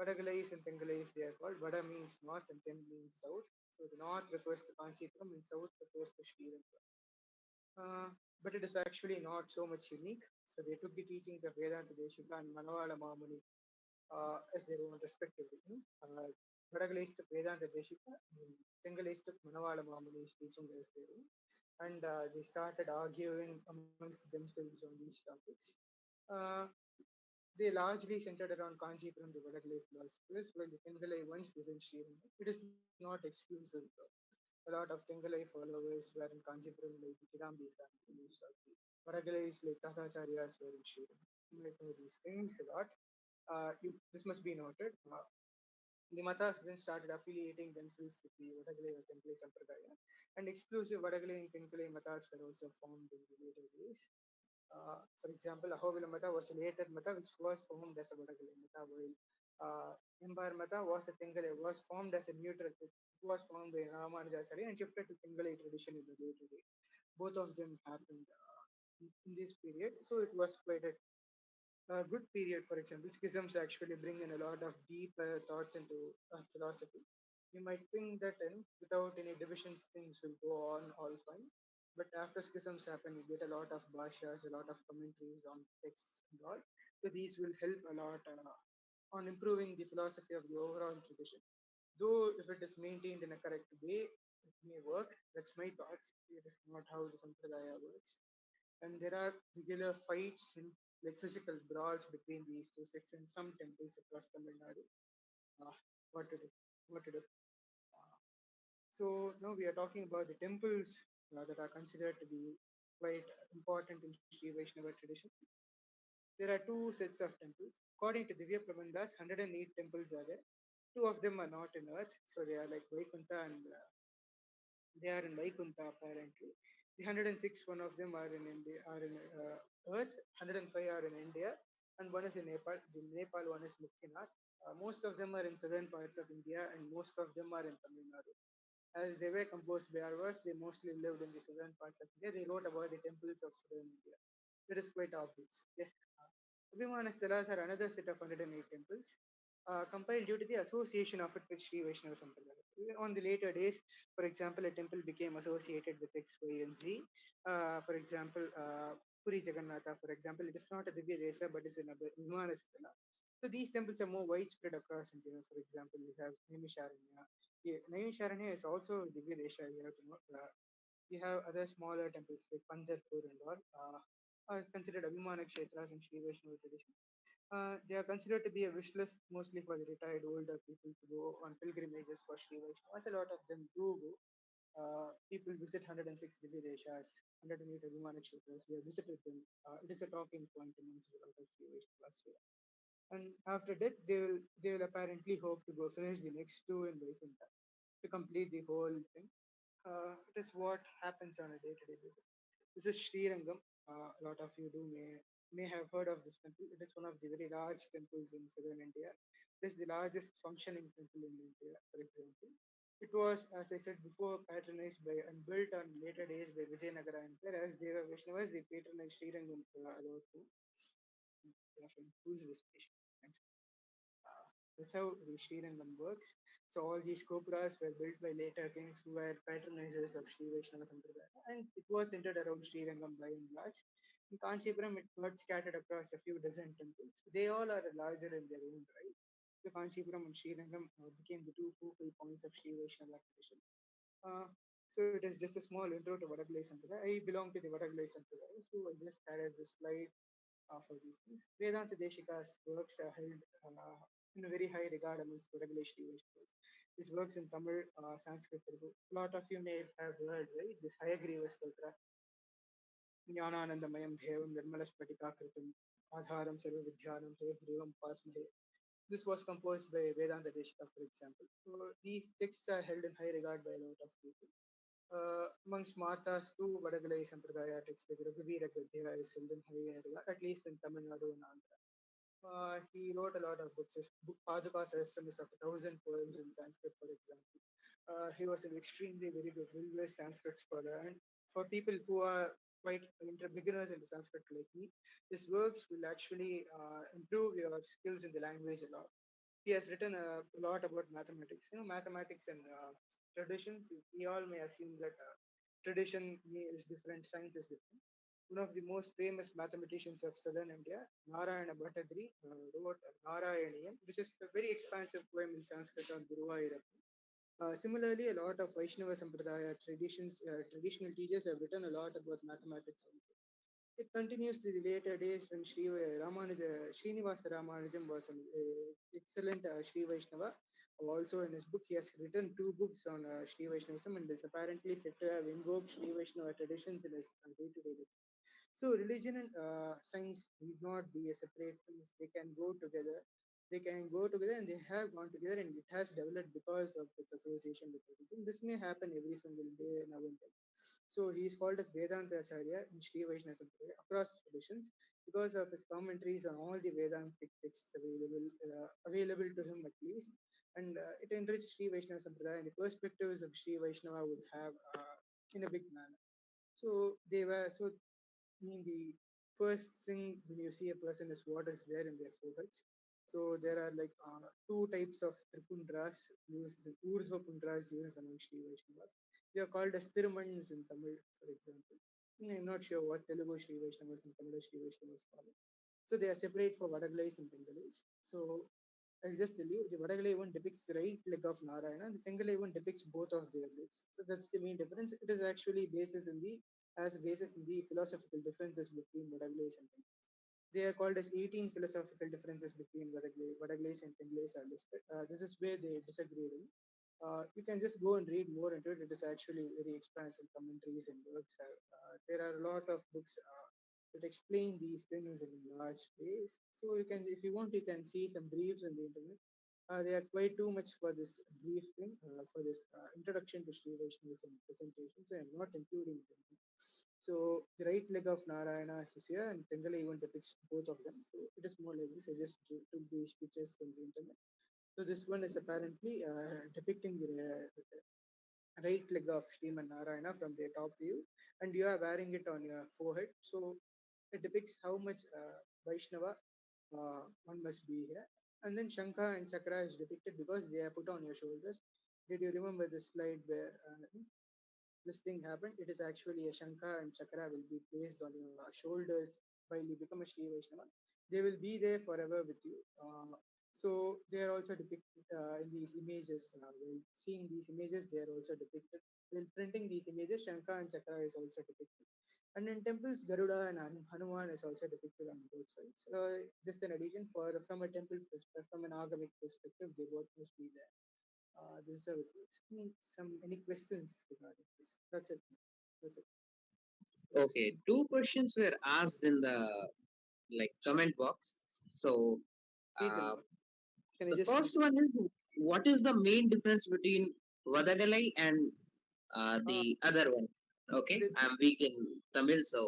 Vadagalai-s and Tengalai-s, they are called. Vada means north and Ten means south. So the north refers to Kanchipuram and south refers to Sri Lanka. But it is actually not so much unique. So they took the teachings of Vedanta Deshika and Manavala Mamuni as their own respectively. Vadagalai-s took Vedanta Deshika, Tengalai-s took Manavala Mamuni's teaching as their own. And they started arguing amongst themselves on these topics. Uh, they largely centered around Kanchipuram, the Vadagalai philosophers, while the Tengalai ones within Sriranga. It is not exclusive though. A lot of Tengalai followers were in Kanchipuram, like the Kidambi families, or the Vadagalais, like Tatacharyas, were in Sriranga. You might know these things a lot. This must be noted. The Matas then started affiliating themselves with the Vadagalai or Tengalai Sampradaya, and exclusive Vadagalai and Tengalai Matas were also formed in the later days. For example, Ahovila Mata was a later Mata which was formed as a Vadagalai Mata, while Imbar Mata was a Tengalai, was formed as a neutral. It was formed by Ramanujacharya and shifted to Tengalai tradition in the later day. Both of them happened in this period, so it was quite a good period. For example, schisms actually bring in a lot of deep thoughts into philosophy. You might think that without any divisions, things will go on all fine. But after schisms happen, you get a lot of bhashas, a lot of commentaries on texts and all. So these will help a lot on improving the philosophy of the overall tradition. Though if it is maintained in a correct way, it may work. That's my thoughts. It is not how the Sampradaya works. And there are regular fights and like physical brawls between these two sects in some temples across Tamil Nadu. Uh, what to do? What to do? Uh, so now we are talking about the temples that are considered to be quite important in Sri Vaishnava tradition. There are two sets of temples. According to Divya Prabandhas, 108 temples are there. Two of them are not in earth, so they are like Vaikuntha and they are in Vaikuntha apparently. The 106, one of them are in India, are in Earth. 105 are in India, and one is in Nepal. The Nepal one is Muktinath. Most of them are in southern parts of India, and most of them are in Tamil Nadu. As they were composed by Arvas, they mostly lived in the southern parts of India. They wrote about the temples of southern India. It is quite obvious. Okay. Abhimana Stelas are another set of 108 temples, compiled due to the association of it with Śrī Vaiṣṇava Sampradaya. On the later days, for example, a temple became associated with X, Y, and Z. For example, Puri Jagannatha, for example, it is not a Divya Desha, but it's an Abhimana Stela. So these temples are more widespread across India. For example, we have Naimisharanya. Yeah, Naimisharanya is also Divya Desha, you have to know. We have other smaller temples like Panjarpur and all, are considered Abhimana Kshetras in Śrī Vaishnava tradition. They are considered to be a wish list mostly for the retired older people to go on pilgrimages for Śrī Vaishnavas. A lot of them do go. People visit 106 Divya Deshas, 108 Abhimana Kshetras. We have visited them. It is a talking point amongst a lot of Śrī Vaishnavas here. And after that, they will apparently hope to go finish the next two in Vaikuntha to complete the whole thing. It is what happens on a day-to-day basis. This is Sri Rangam. A lot of you do may may have heard of this temple. It is one of the very large temples in southern India. It is the largest functioning temple in India, for example. It was, as I said before, patronized by and built on later days by Vijayanagara Empire as Deva Vaishnavas. They patronized Srirangam a lot too. Who's this patient? Thanks. Uh, that's how the Srirangam works. So all these gopuras were built by later kings who were patronizers of Śrī Vaiṣṇava Sampradaya, and it was centered around Srirangam by and large. In Kanchipuram, it got scattered across a few dozen temples. They all are larger in their own right. The Kanchipuram and Srirangam became the two focal points of Śrī Vaiṣṇava tradition. Uh, so it is just a small intro to Vadagalai Sampradaya. I belong to the Vadagalai Sampradaya, so I just added this slide for these things. Vedanta Deshika's works are held in a very high regard amongst Vadagalai Vaishnavas. His works in Tamil, Sanskrit, Telugu. A lot of you may have heard, right? This Hayagriva Stotra, Jnananandamayam Devam Nirmalaspatikakritam Adharam Sarva Vidyanam Hayagrivam Pasmahe. This was composed by Vedanta Deshika, for example. So these texts are held in high regard by a lot of people. Amongst Marthas, two Vadagalai Sampradaya texts like Raghuvira Gadhya is held in high regard, at least in Tamil Nadu and Andhra. He wrote a lot of books. His book Paduka Sahasram is of 1,000 poems in Sanskrit, for example. He was an extremely very good, well-versed Sanskrit scholar. And for people who are quite beginners in the Sanskrit like me, his works will actually improve your skills in the language a lot. He has written a lot about mathematics. You know, mathematics and traditions. We all may assume that tradition is different, science is different. One of the most famous mathematicians of southern India, Narayana Bhattadri, wrote Narayaniyam, which is a very expansive poem in Sanskrit on Guruvayurappa. Similarly, a lot of Vaishnava Sampradaya traditional teachers have written a lot about mathematics. It continues to the later days when Srinivasa Ramanujam was an excellent Śrī Vaiṣṇava. Also, in his book, he has written two books on Śrī Vaishnavism and is apparently said to have invoked Śrī Vaishnava traditions in his day-to-day life. So religion and science need not be a separate things. They can go together. They can go together and they have gone together and it has developed because of its association with religion. This may happen every single day now and then. So he is called as Vedanta Acharya in Śrī Vaishnava Sampradaya across traditions because of his commentaries on all the Vedantic texts available to him at least. And it enriched Śrī Vaishnava Sampradaya and the perspectives of Śrī Vaishnava would have in a big manner. So they were so I mean, the first thing when you see a person is what is there in their foreheads. So there are like two types of tripundras used, Urdhva pundras used among Shri Vaishnavas. They are called as Tirumans in Tamil, for example. I'm not sure what Telugu Shri Vaishnavas and Kannada Shri Vaishnavas call it. So they are separate for Vadagalais and Tengalais. So I'll just tell you, the Vadagalai one depicts the right leg of Narayana, and the Tengalai one depicts both of their legs. So that's the main difference. It is actually basis in the as a basis in the philosophical differences between Vadagalais and Tengalais. They are called as 18 philosophical differences between Vadagalais and Tengalais are listed. This is where they disagree. You can just go and read more into it. It is actually very expansive commentaries and works. There are a lot of books that explain these things in large ways. So you can, if you want, you can see some briefs on the internet. They are quite too much for this brief thing, for this introduction to Śrī Vaishṇavism presentation. So I'm not including them. So the right leg of Narayana is here, and Tengala even depicts both of them. So it is more like this. I just took these pictures from the internet. So this one is apparently depicting the right leg of Sriman Narayana from the top view, and you are wearing it on your forehead. So it depicts how much Vaishnava one must be here. And then Shankha and Chakra is depicted because they are put on your shoulders. Did you remember the slide where this thing happened? It is actually a Shankha and Chakra will be placed on your shoulders while you become a Shri Vaishnava. They will be there forever with you. So they are also depicted in these images. While seeing these images, they are also depicted. While printing these images, Shankha and Chakra is also depicted. And in temples, Garuda and Hanuman is also depicted on both sides. Just an addition for from a temple perspective, from an agamic perspective, they both must be there. This is how it works. Any questions regarding this? That's it. That's it. Yes. Okay, two questions were asked in the like Sure. comment box. So Read them uh, out. Can I the just read first them? one is, what is the main difference between Vadagalai and Uh, the other one? Okay, the, I'm weak in Tamil, so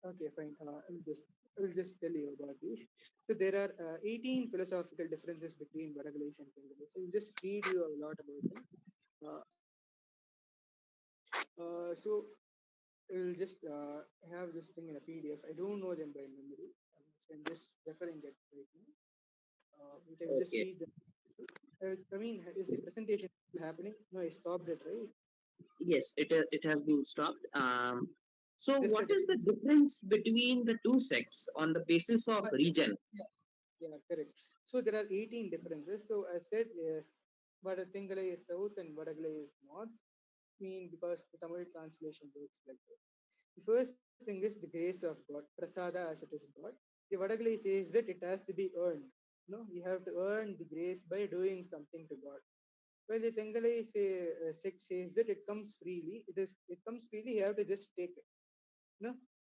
okay, fine. I'll just I will just tell you about these. So there are 18 philosophical differences between Vadagalai-s and Bengalis. So I'll just read you a lot about them. Uh, so we'll just have this thing in a PDF. I don't know them by memory, so I'm just referring it right now. But I'll just Okay. read them. I mean, is the presentation happening? No, I stopped it, right? Yes, it has been stopped. So Just a what is display. the difference between the two sects on the basis of Yeah, region? yeah, yeah, correct. So there are 18 differences. So I said yes, Vadagalai is south and Vadagalai is north. Mean because the Tamil translation works like that. The first thing is the grace of God, prasada as it is God. The Vadagalai says that it has to be earned. No, you have to earn the grace by doing something to God. Well, the Tengalai sect says that it comes freely. It comes freely. You have to just take it. No,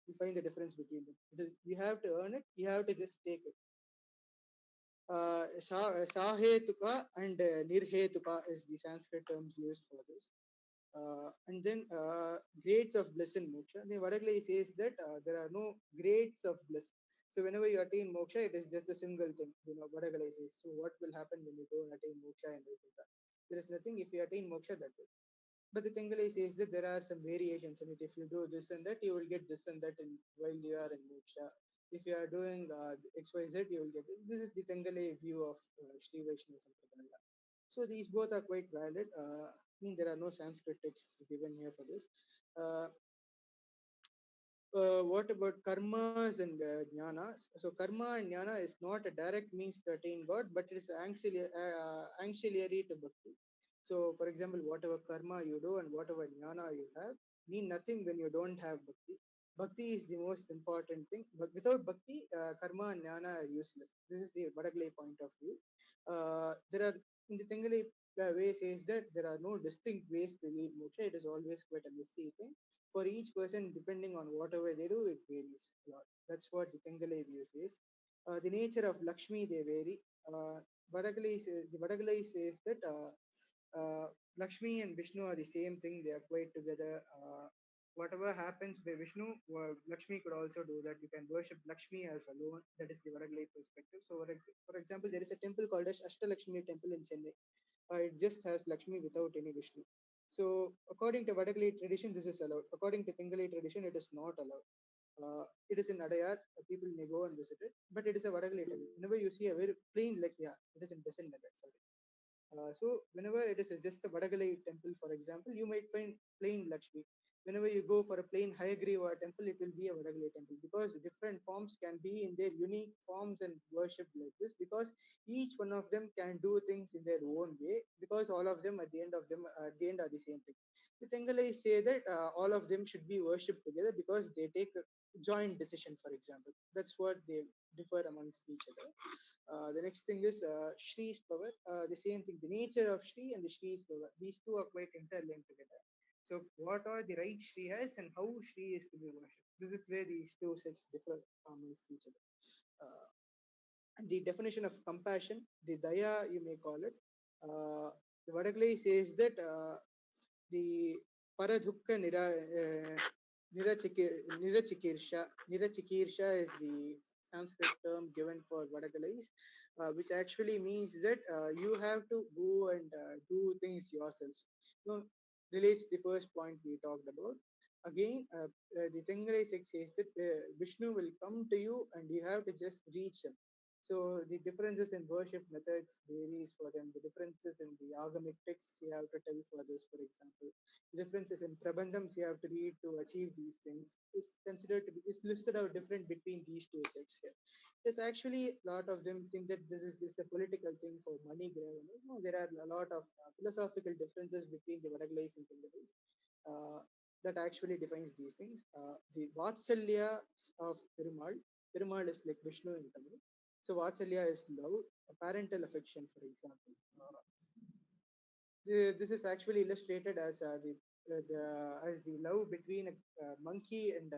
you find the difference between them. You have to earn it. You have to just take it. Sahetuka and Nirhetuka is the Sanskrit terms used for this. And then grades of bliss and moksha. The Vadagalai says that there are no grades of bliss. So whenever you attain moksha, it is just a single thing. Vadagalai says. So what will happen when you go and attain moksha and Vaikuntha? There is nothing. If you attain moksha, that's it. But the Tengalai says that there are some variations in it. If you do this and that, you will get this and that while you are in moksha. If you are doing XYZ, you will get it. This is the Tengalai view of Śrī Vaiṣṇavism. So these both are quite valid. I mean, there are no Sanskrit texts given here for this. Uh, what about karmas and jnanas? So karma and jnana is not a direct means to attain God, but it is auxiliary to bhakti. So, for example, whatever karma you do and whatever jnana you have mean nothing when you don't have bhakti. Bhakti is the most important thing. But without bhakti, karma and jnana are useless. This is the Vadagalai point of view. There are in the Tengalai way says that there are no distinct ways to lead moksha. It is always quite a messy thing for each person, depending on whatever they do, it varies a lot. That's what the Tengalai view says. The nature of Lakshmi, they vary. Uh, the Vadagalai says that Lakshmi and Vishnu are the same thing, they are quite together. Whatever happens by Vishnu, Lakshmi could also do that. You can worship Lakshmi as alone. That is the Vadagalai perspective. So, for example, there is a temple called as Ashtalakshmi temple in Chennai. It just has Lakshmi without any Vishnu. So, according to Vadagalai tradition, this is allowed. According to Thingalai tradition, it is not allowed. It is in Adayar. People may go and visit it, but it is a Vadagalai temple. Whenever you see a very plain, like yeah, it is in Besant Nagar. Sorry. So whenever it is just a Vadagalai temple, for example, you might find plain Lakshmi. Whenever you go for a plain Hayagriva temple, it will be a Vadagalai temple because different forms can be in their unique forms and worship like this because each one of them can do things in their own way because all of them at the end are the same thing. The Tengalai say that all of them should be worshipped together because they take a joint decision, for example. That's what they differ amongst each other. The next thing is Shri's power. The same thing, the nature of Shri and the Shri's power. These two are quite interlinked together. So, what are the right Shri has and how Shri is to be worshipped? This is where these two sets differ amongst each other. Uh, and the definition of compassion, the daya, you may call it. The Vadagalai says that the paradhukka nirachikirsha is the Sanskrit term given for Vadagalais, which actually means that you have to go and do things yourselves. You know, relates the first point we talked about. Again, the Tengalai sect says that Vishnu will come to you and you have to just reach him. So the differences in worship methods varies for them. The differences in the agamic texts you have to tell for this, for example. The differences in prabandhams you have to read to achieve these things is considered to be is listed out different between these two sects here. There's actually a lot of them think that this is just a political thing for money grab. No, there are a lot of philosophical differences between the Vadagalais and Tengalais. Uh, that actually defines these things. The Vatsalya of Perumal. Perumal is like Vishnu in Tamil. So Vatsalya is love, a parental affection, for example. This is actually illustrated as as the love between a monkey and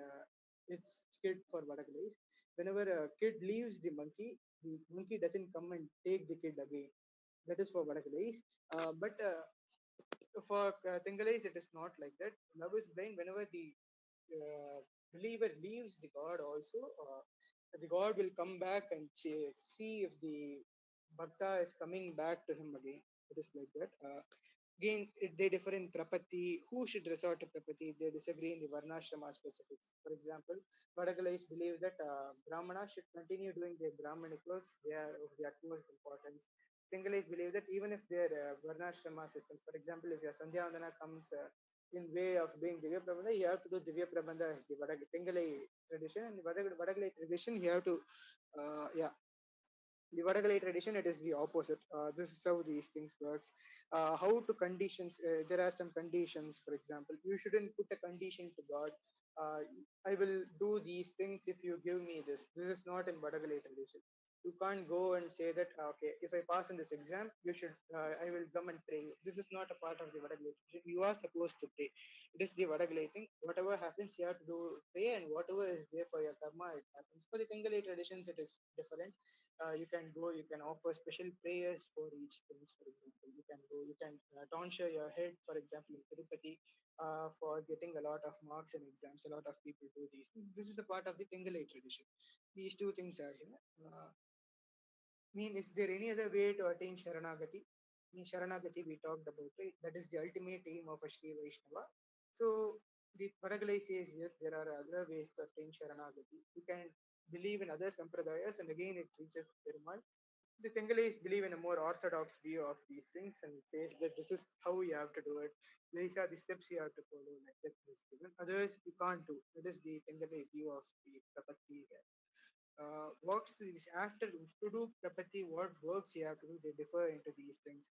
its kid for Vadagalais. Whenever a kid leaves the monkey doesn't come and take the kid again. That is for Vadagalais. But for Tengalais, it is not like that. Love is blind. Whenever the believer leaves the god also, the god will come back and see if the bhakta is coming back to him again. It is like that. Again, they differ in prapatti. Who should resort to prapatti? They disagree in the varnashrama specifics. For example, Vadagalai-s believe that Brahmanas should continue doing their Brahmanic works. They are of the utmost importance. Sinhalese believe that even if their varnashrama system, for example, if your Sandhyavandana comes in way of doing Divya Prabandha, you have to do Divya Prabandha as the Tingalai tradition. And the Vadagalai tradition, you have to, yeah, the Vadagalai tradition, it is the opposite. This is how these things works. How to conditions? There are some conditions. For example, you shouldn't put a condition to God. Uh, I will do these things if you give me this. This is not in Vadagalai tradition. You can't go and say that okay, if I pass in this exam, you should. I will come and pray. This is not a part of the Vadagalai tradition. You are supposed to pray. It is the Vadagalai thing. Whatever happens, you have to do pray, and whatever is there for your karma, it happens. For the Tingalai traditions, it is different. You can go, you can offer special prayers for each things. For example, you can go, you can tonsure your head, for example, in Tirupati, for getting a lot of marks in exams. A lot of people do these things. This is a part of the Tingalai tradition. These two things are here. Is there any other way to attain Sharanagati? Sharanagati we talked about, right? That is the ultimate aim of a Śrī Vaiṣṇava. So the Vadagalai says yes, there are other ways to attain Sharanagati. You can believe in other sampradayas, and again it reaches Perumal. The Sinhalese believe in a more orthodox view of these things and says that this is how you have to do it. These are the steps you have to follow, like that is given. Otherwise, you can't do. That is the Sinhalese view of the Prapatti here. Works is after to do prapati, what works you have to do, they differ into these things.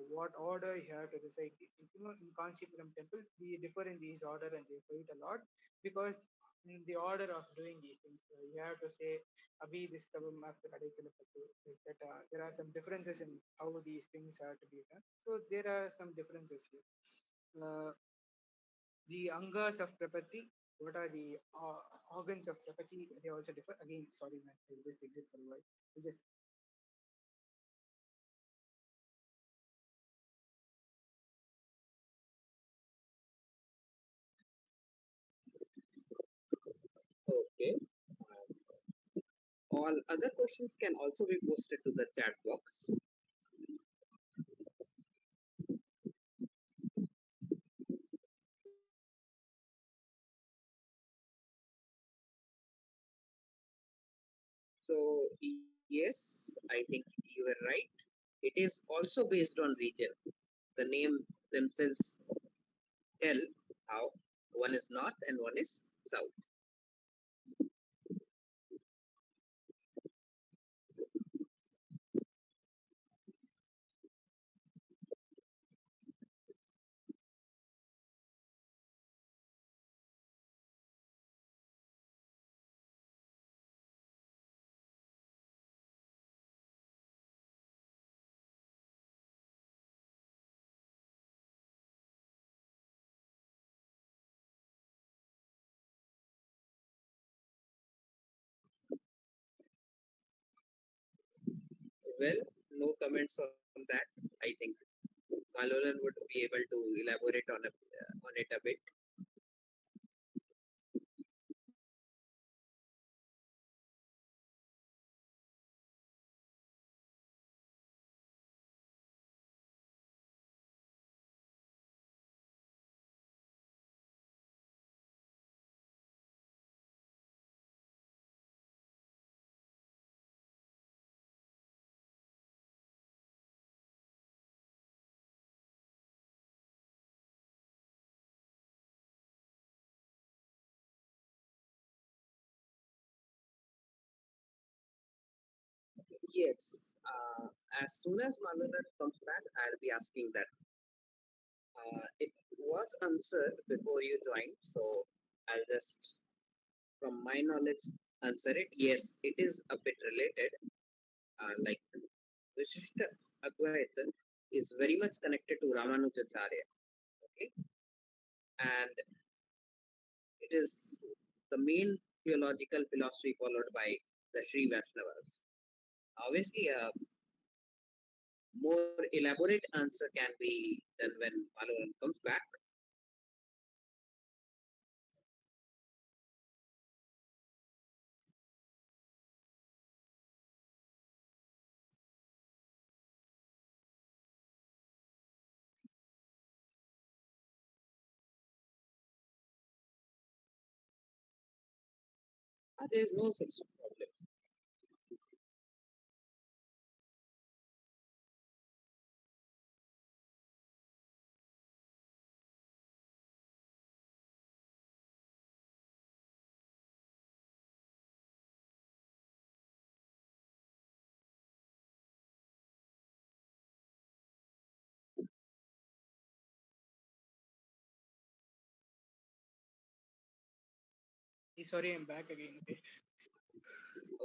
What order you have to recite these things. In Kanchipuram temple, we differ in these order and they fight a lot because in the order of doing these things, you have to say Abhi Vistavam after Adaikalapattu. Like that, there are some differences in how these things have to be done. So there are some differences here. The angas of prapati, what are the organs of prapati, they also differ. Again, sorry man, I'll just exit for a while. I'll just Okay. All other questions can also be posted to the chat box. So, yes, I think you are right. It is also based on region. The name themselves tell how one is north and one is south. Well, no comments on that. I think Malolan would be able to elaborate on it a bit. Yes, as soon as Malolan comes back, I'll be asking that. It was answered before you joined, so I'll just, from my knowledge, answer it. Yes, it is a bit related. Like Vishishta Advaita is very much connected to Ramanujacharya, okay, and it is the main theological philosophy followed by the Śrī Vaisṇavas. Obviously, a more elaborate answer can be done when Malolan comes back. There is no such problem. Sorry, I'm back again. Okay.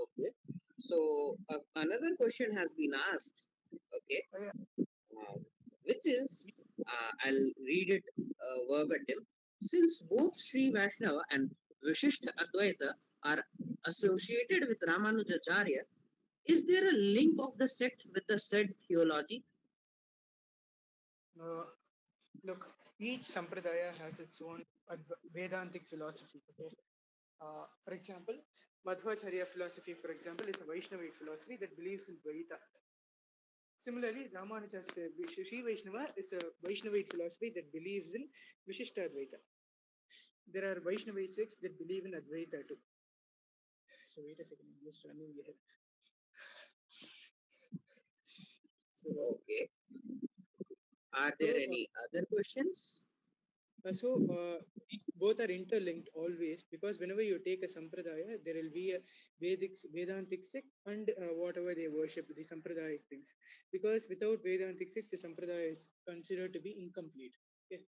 Okay. So another question has been asked. Okay. Oh, yeah. uh, which is, I'll read it verbatim. Since both Sri Vaishnava and Vishishta Advaita are associated with Ramanujacharya, is there a link of the sect with the said theology? Uh, Look, each sampradaya has its own Vedantic philosophy. Okay. For example, Madhvacharya philosophy, for example, is a Vaishnavite philosophy that believes in Dvaita. Similarly, Ramanuja's Śrī Vaiṣṇava is a Vaishnavite philosophy that believes in Vishishta Advaita. There are Vaishnavite sects that believe in Advaita too. So wait a second, I'm just running ahead. So, Okay. Are so, there any other questions? These both are interlinked always, because whenever you take a sampradaya, there will be a Vedantic sect and whatever they worship, the sampradaya things. Because without Vedantic sects, the sampradaya is considered to be incomplete. Okay,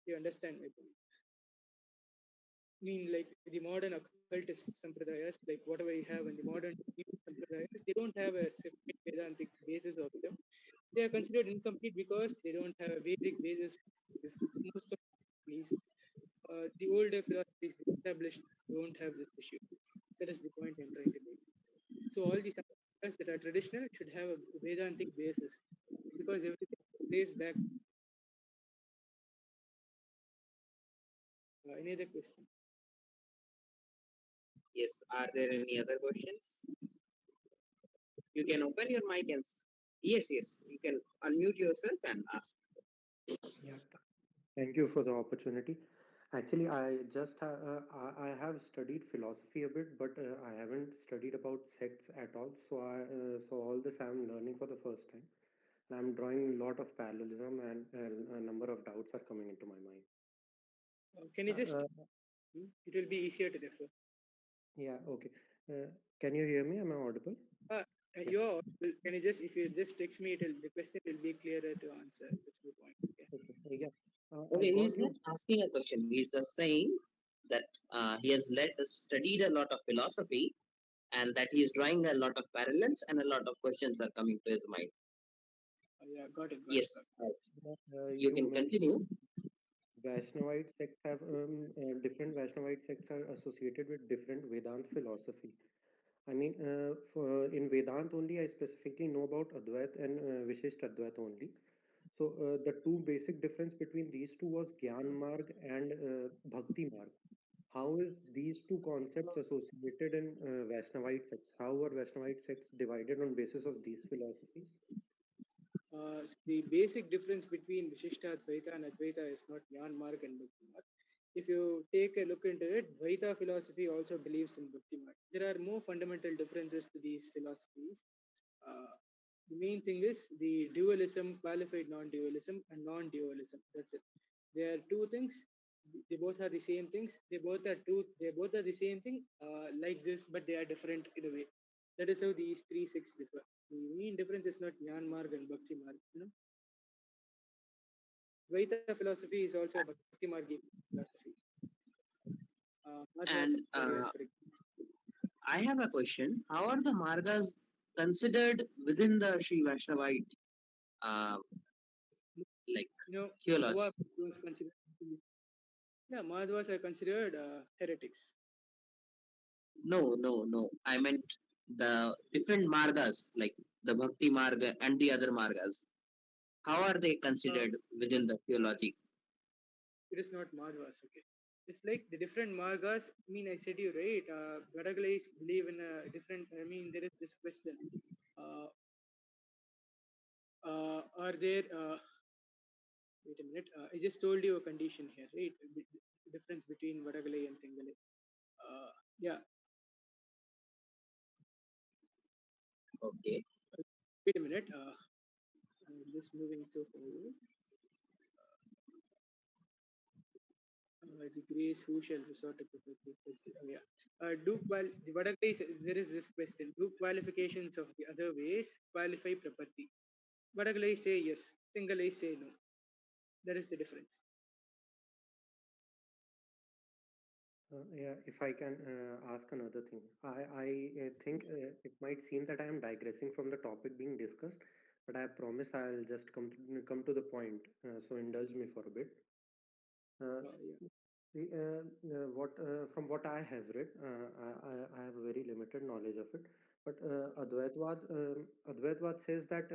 you understand my point? Mean like the modern occultist sampradayas, like whatever you have in the modern sampradayas, they don't have a separate Vedantic basis of them. They are considered incomplete because they don't have a Vedic basis. This most of these the older philosophies, the established, don't have this issue. That is the point I'm trying to make. So all these ideas that are traditional should have a Vedantic basis, because everything plays back. Any other question? Yes. Are there any other questions? You can open your mic and yes, yes. You can unmute yourself and ask. Yeah, thank you for the opportunity. Actually, I have studied philosophy a bit, but I haven't studied about sects at all. So all this I'm learning for the first time. And I'm drawing a lot of parallelism, and a number of doubts are coming into my mind. Can you just? Uh, It will be easier to refer. yeah, okay. Can you hear me? Am I audible? Uh, Yeah. can you just, if you just text me, the question will be clearer to answer. That's my point. Okay. Okay. Yeah. I Okay, got he's your. not asking a question. He's just saying that he has studied a lot of philosophy and that he is drawing a lot of parallels and a lot of questions are coming to his mind. Yeah, got it, got it, got Yes, it. you You can mentioned continue. Vaishnavite sects have different Vaishnavite sects are associated with different Vedant philosophy. I mean, in Vedant only, I specifically know about Advait and Vishisht Advait only. So the two basic difference between these two was Gyan Marg and Bhakti Marg. How is these two concepts associated in Vaishnavite sects? How are Vaishnavite sects divided on basis of these philosophies? So the basic difference between Vishishta Advaita and Advaita is not Jnana Marg and Bhakti Marg. If you take a look into it, Dvaita philosophy also believes in Bhakti Marg. There are more fundamental differences to these philosophies. Uh, the main thing is the dualism, qualified non-dualism, and non-dualism. That's it. There are two things. They both are the same things. They both are two. They both are the same thing, like this, but they are different in a way. That is how these three sects differ. The main difference is not Jnana Marg and Bhakti Marg. Dvaita philosophy is also a Bhakti Margi philosophy. And Madhvacharyas, for example. I have a question. How are the Margas considered within the Sri Vaishnavite uh, like theology? Madhva was considered. Yeah, Madhvas are considered heretics. No, no, no. I meant the different Margas, like the Bhakti Marga and the other Margas. How are they Uh, considered within the theology? it is not Madhvas, okay? It's like the different Margas. I mean, I said you right. Vadagalai-s believe in a different. I mean, there is this question. Uh, are there? Wait a minute. I just told you a condition here, right? The difference between Vadagalai and Thengalai. Yeah. Wait a minute. I'm just moving so forward. The grace who shall resort to perfect. Oh, yeah. The Vadagalai, there is this question. Do qualifications of the other ways qualify property? Vadagalai say yes. Tingalai say no. That is the difference. Yeah, if I can ask another thing, I think it might seem that I am digressing from the topic being discussed, but I promise I'll just come to the point. So indulge me for a bit. Uh, Yeah. what from what I have read, I have a very limited knowledge of it. But Advaitwad says that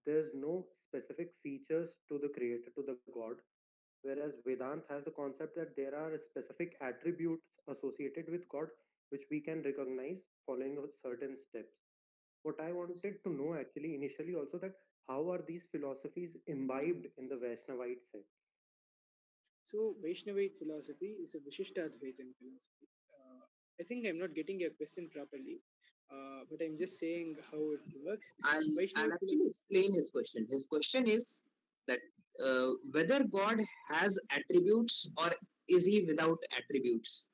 there's no specific features to the creator, to the God, whereas Vedant has the concept that there are specific attributes associated with God which we can recognize following certain steps. What I wanted to know actually initially also that how are these philosophies imbibed in the Vaishnavite sect? So Vaishnavite philosophy is a Vishishtadvaitin philosophy. I think I'm not getting your question properly, but I'm just saying how it works. I'll Vaishnavite actually explain his question. His question is that whether God has attributes or is he without attributes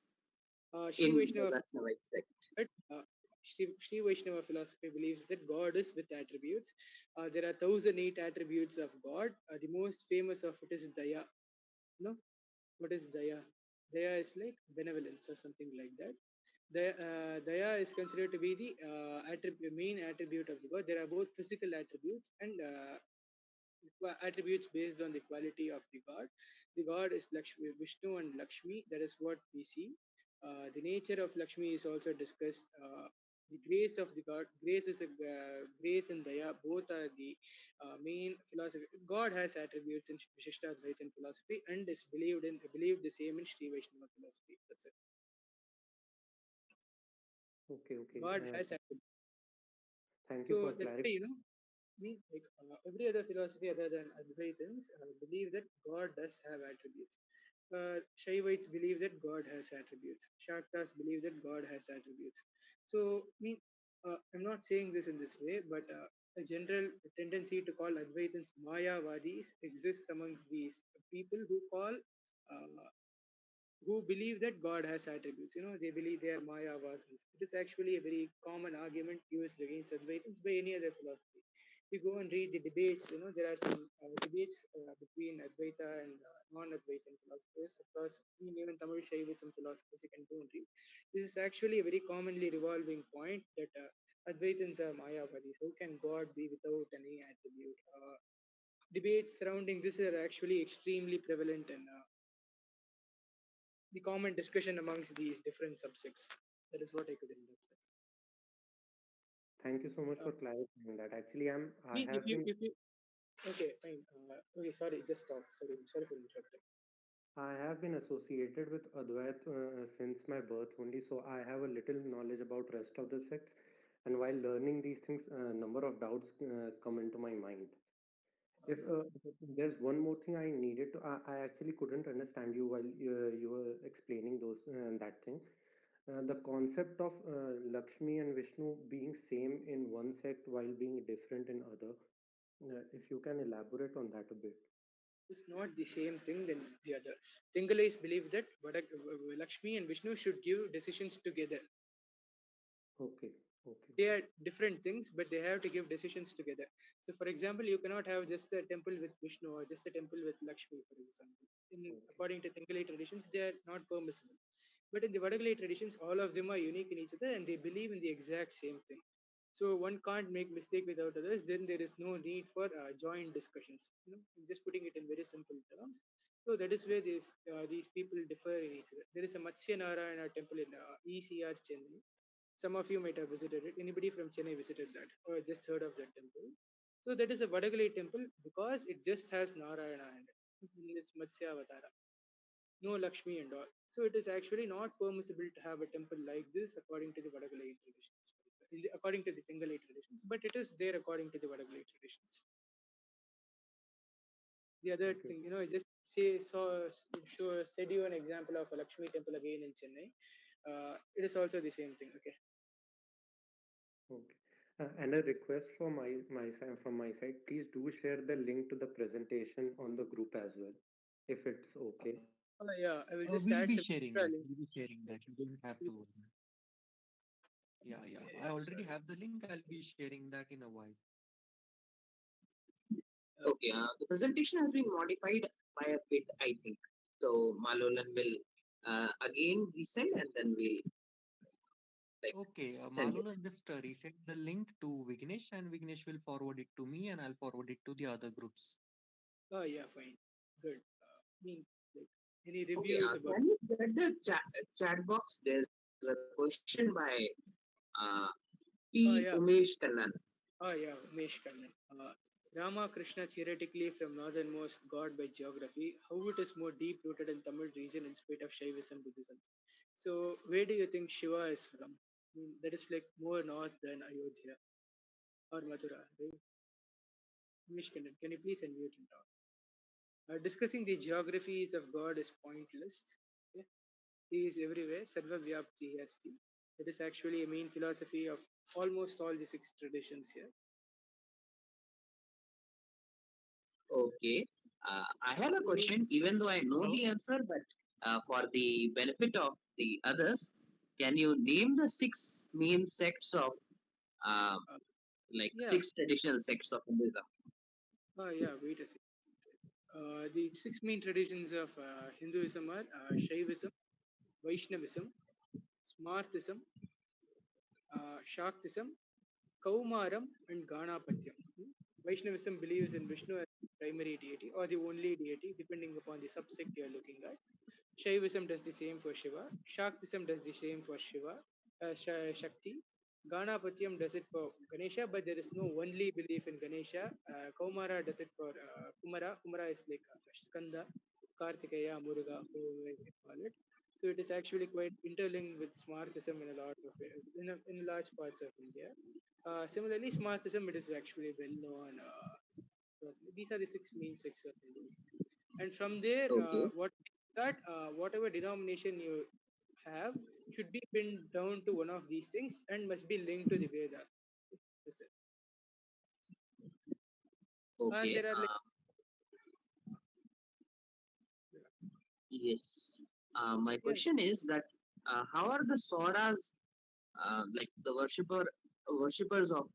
Shri in the Vaishnava Vaishnavite sect. Shri Vaishnava philosophy believes that God is with attributes. There are 1,008 attributes of God. The most famous of it is Daya. No, what is Daya? Daya is like benevolence or something like that. Daya is considered to be the main attribute of the God. There are both physical attributes and attributes based on the quality of the God. The God is Lakshmi, Vishnu and Lakshmi. That is what we see. The nature of Lakshmi is also discussed. The grace of the God, grace is a grace and Daya. Both are the main philosophy. God has attributes in Vishishtadvaitin philosophy and is believed the same in Śrī Vaiṣṇava philosophy. That's it. Okay, okay. God has attributes. Thank you for So that's why clarifying. every other philosophy other than Advaitins believe that God does have attributes. Shaivites believe that God has attributes. Shaktas believe that God has attributes. So, I'm not saying this in this way, but a general tendency to call Advaitins Mayavadis exists amongst these people uh, who believe that God has attributes. They believe they are Mayavadis. It is actually a very common argument used against Advaitins by any other philosophy. You go and read the debates. There are some debates between Advaita and non-Advaitin philosophers. Of course, even Tamil Shaivism philosophers you can go and read. This is actually a very commonly revolving point that Advaitins are Mayavadis. How can God be without any attribute? Debates surrounding this are actually extremely prevalent in the common discussion amongst these different subsects. That is what I could end up with. Thank you so much Uh, for clarifying that. Actually, I if have you been if you okay, fine. Okay, sorry, just stop. Sorry for interrupting. I have been associated with Advait since my birth only, so I have a little knowledge about rest of the sects. And while learning these things, a number of doubts come into my mind. If Yeah. there's one more thing I needed to, I actually couldn't understand you while you were explaining those that thing. The concept of Lakshmi and Vishnu being same in one sect while being different in other. If you can elaborate on that a bit. It's not the same thing than the other. Tingalais believe that Lakshmi and Vishnu should give decisions together. Okay, okay, They are different things, but they have to give decisions together. So, for example, you cannot have just a temple with Vishnu or just a temple with Lakshmi, for example. okay, According to Tingalai traditions, they are not permissible. But in the Vadagalai traditions, all of them are unique in each other and they believe in the exact same thing. So one can't make mistake without others. Then there is no need for joint discussions. I'm just putting it in very simple terms. So that is where these people differ in each other. There is a Matsya Narayana temple in ECR Chennai. Some of you might have visited it. Anybody from Chennai visited that or just heard of that temple? So that is a Vadagalai temple because it just has Narayana in it. It's Matsya Avatara, no Lakshmi and all. So it is actually not permissible to have a temple like this according to the Vadagalai traditions, according to the Tingalai traditions, but it is there according to the Vadagalai traditions. The other okay, thing, I just said you an example of a Lakshmi temple again in Chennai. It is also the same thing. Okay. okay. And a request for from my side, please do share the link to the presentation on the group as well, if it's okay. Yeah, I will just We'll add be some sharing extra that. links. We'll be sharing that. You don't have to worry. Yeah, yeah. Yeah, I yeah, already sorry. have the link. I'll be sharing that in a while. Okay, the presentation has been modified by a bit, I think. So Malolan will again resend and then we'll like Okay, send it. Malula just resend the link to Vignesh, and Vignesh will forward it to me, and I'll forward it to the other groups. Oh, yeah, fine. Good. I mean, like, any Okay, reviews about. can you get the chat box? There's a question by uh, P. Oh, yeah. Umesh Kannan. Oh, yeah, Umesh Kannan. Rama Krishna theoretically from northernmost god by geography, how it is more deep rooted in Tamil region in spite of Shaivism Buddhism. So, where do you think Shiva is from? I mean, that is like more north than Ayodhya or Mathura, right? Umesh Kannan, can you please unmute and talk? Discussing the geographies of God is pointless. Okay? He is everywhere. Sarva Vyapti Asti. It is actually a main philosophy of almost all the six traditions here. Okay. I have a Any, question, even though I know Hello? the answer, but for the benefit of the others, can you name the six main sects of, uh, uh, like yeah, six traditional sects of Hinduism? yeah, wait a second. The six main traditions of Hinduism are Shaivism, Vaishnavism, Smartism, Shaktism, Kaumaram, and Ganapatyam. Vaishnavism believes in Vishnu as the primary deity or the only deity, depending upon the subsect you are looking at. Shaivism does the same for Shiva. Shaktism does the same for Shiva, Shakti. Ganapatyam does it for Ganesha, but there is no only belief in Ganesha. Kaumara does it for Kumara. Kumara is like Skanda, Kartikeya, Muruga, whoever you can call it. So it is actually quite interlinked with Smartism in a lot of in large parts of India. Similarly, Smartism it is actually well known. These are the six main sects of Hinduism, and from there, Okay. whatever denomination you have should be pinned down to one of these things and must be linked to the Vedas. That's it. And Okay. there are like Yes. My yeah, question is that how are the Sauras, like the worshippers of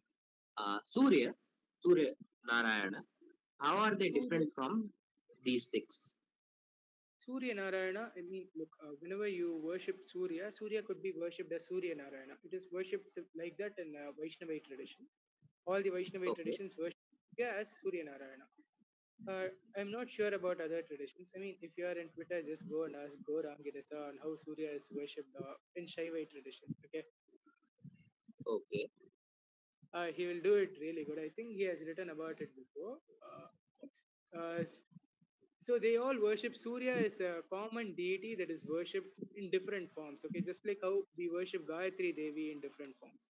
Surya, Surya Narayana, how are they Surya, different from these six? Surya Narayana. I mean, look, whenever you worship Surya, Surya could be worshipped as Surya Narayana. It is worshipped like that in Vaishnavite tradition. All the Vaishnavite Okay. traditions worship Surya as Surya Narayana. I'm not sure about other traditions. I mean, if you are in Twitter, just go and ask Gaurang Girasa on how Surya is worshipped in Shaivite tradition. Okay, Okay. he will do it really good. I think he has written about it before. S- so they all worship Surya as a common deity that is worshipped in different forms. Okay, just like how we worship Gayatri Devi in different forms.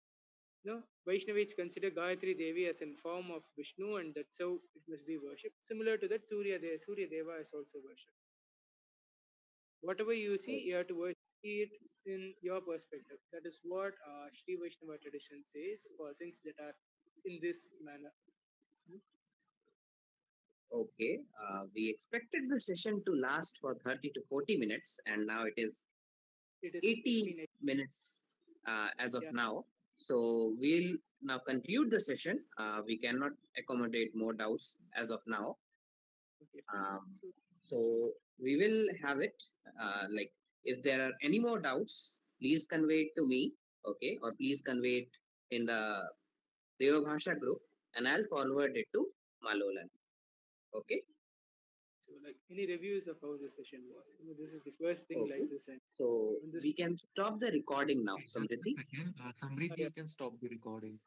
No, Vaishnavites consider Gayatri Devi as a form of Vishnu, and that's how it must be worshipped. Similar to that, Surya Deva is also worshipped. Whatever you see, you have to see it in your perspective. That is what Śrī Vaiṣṇava tradition says for things that are in this manner. Hmm? Okay. We expected the session to last for 30 to 40 minutes, and now it is It is 80 been minutes as of yeah, now. So we'll now conclude the session. We cannot accommodate more doubts as of now. okay, fine. Um, So so we will have it. Like, if there are any more doubts, please convey it to me, okay, or please convey it in the Deva Bhasha group, and I'll forward it to Malolan. Okay. so like any reviews of how the session was. This is the first thing Okay. like this, and So on this we can stop the recording now, Just a Samriddhi. second. Samriti, yeah, you can stop the recording.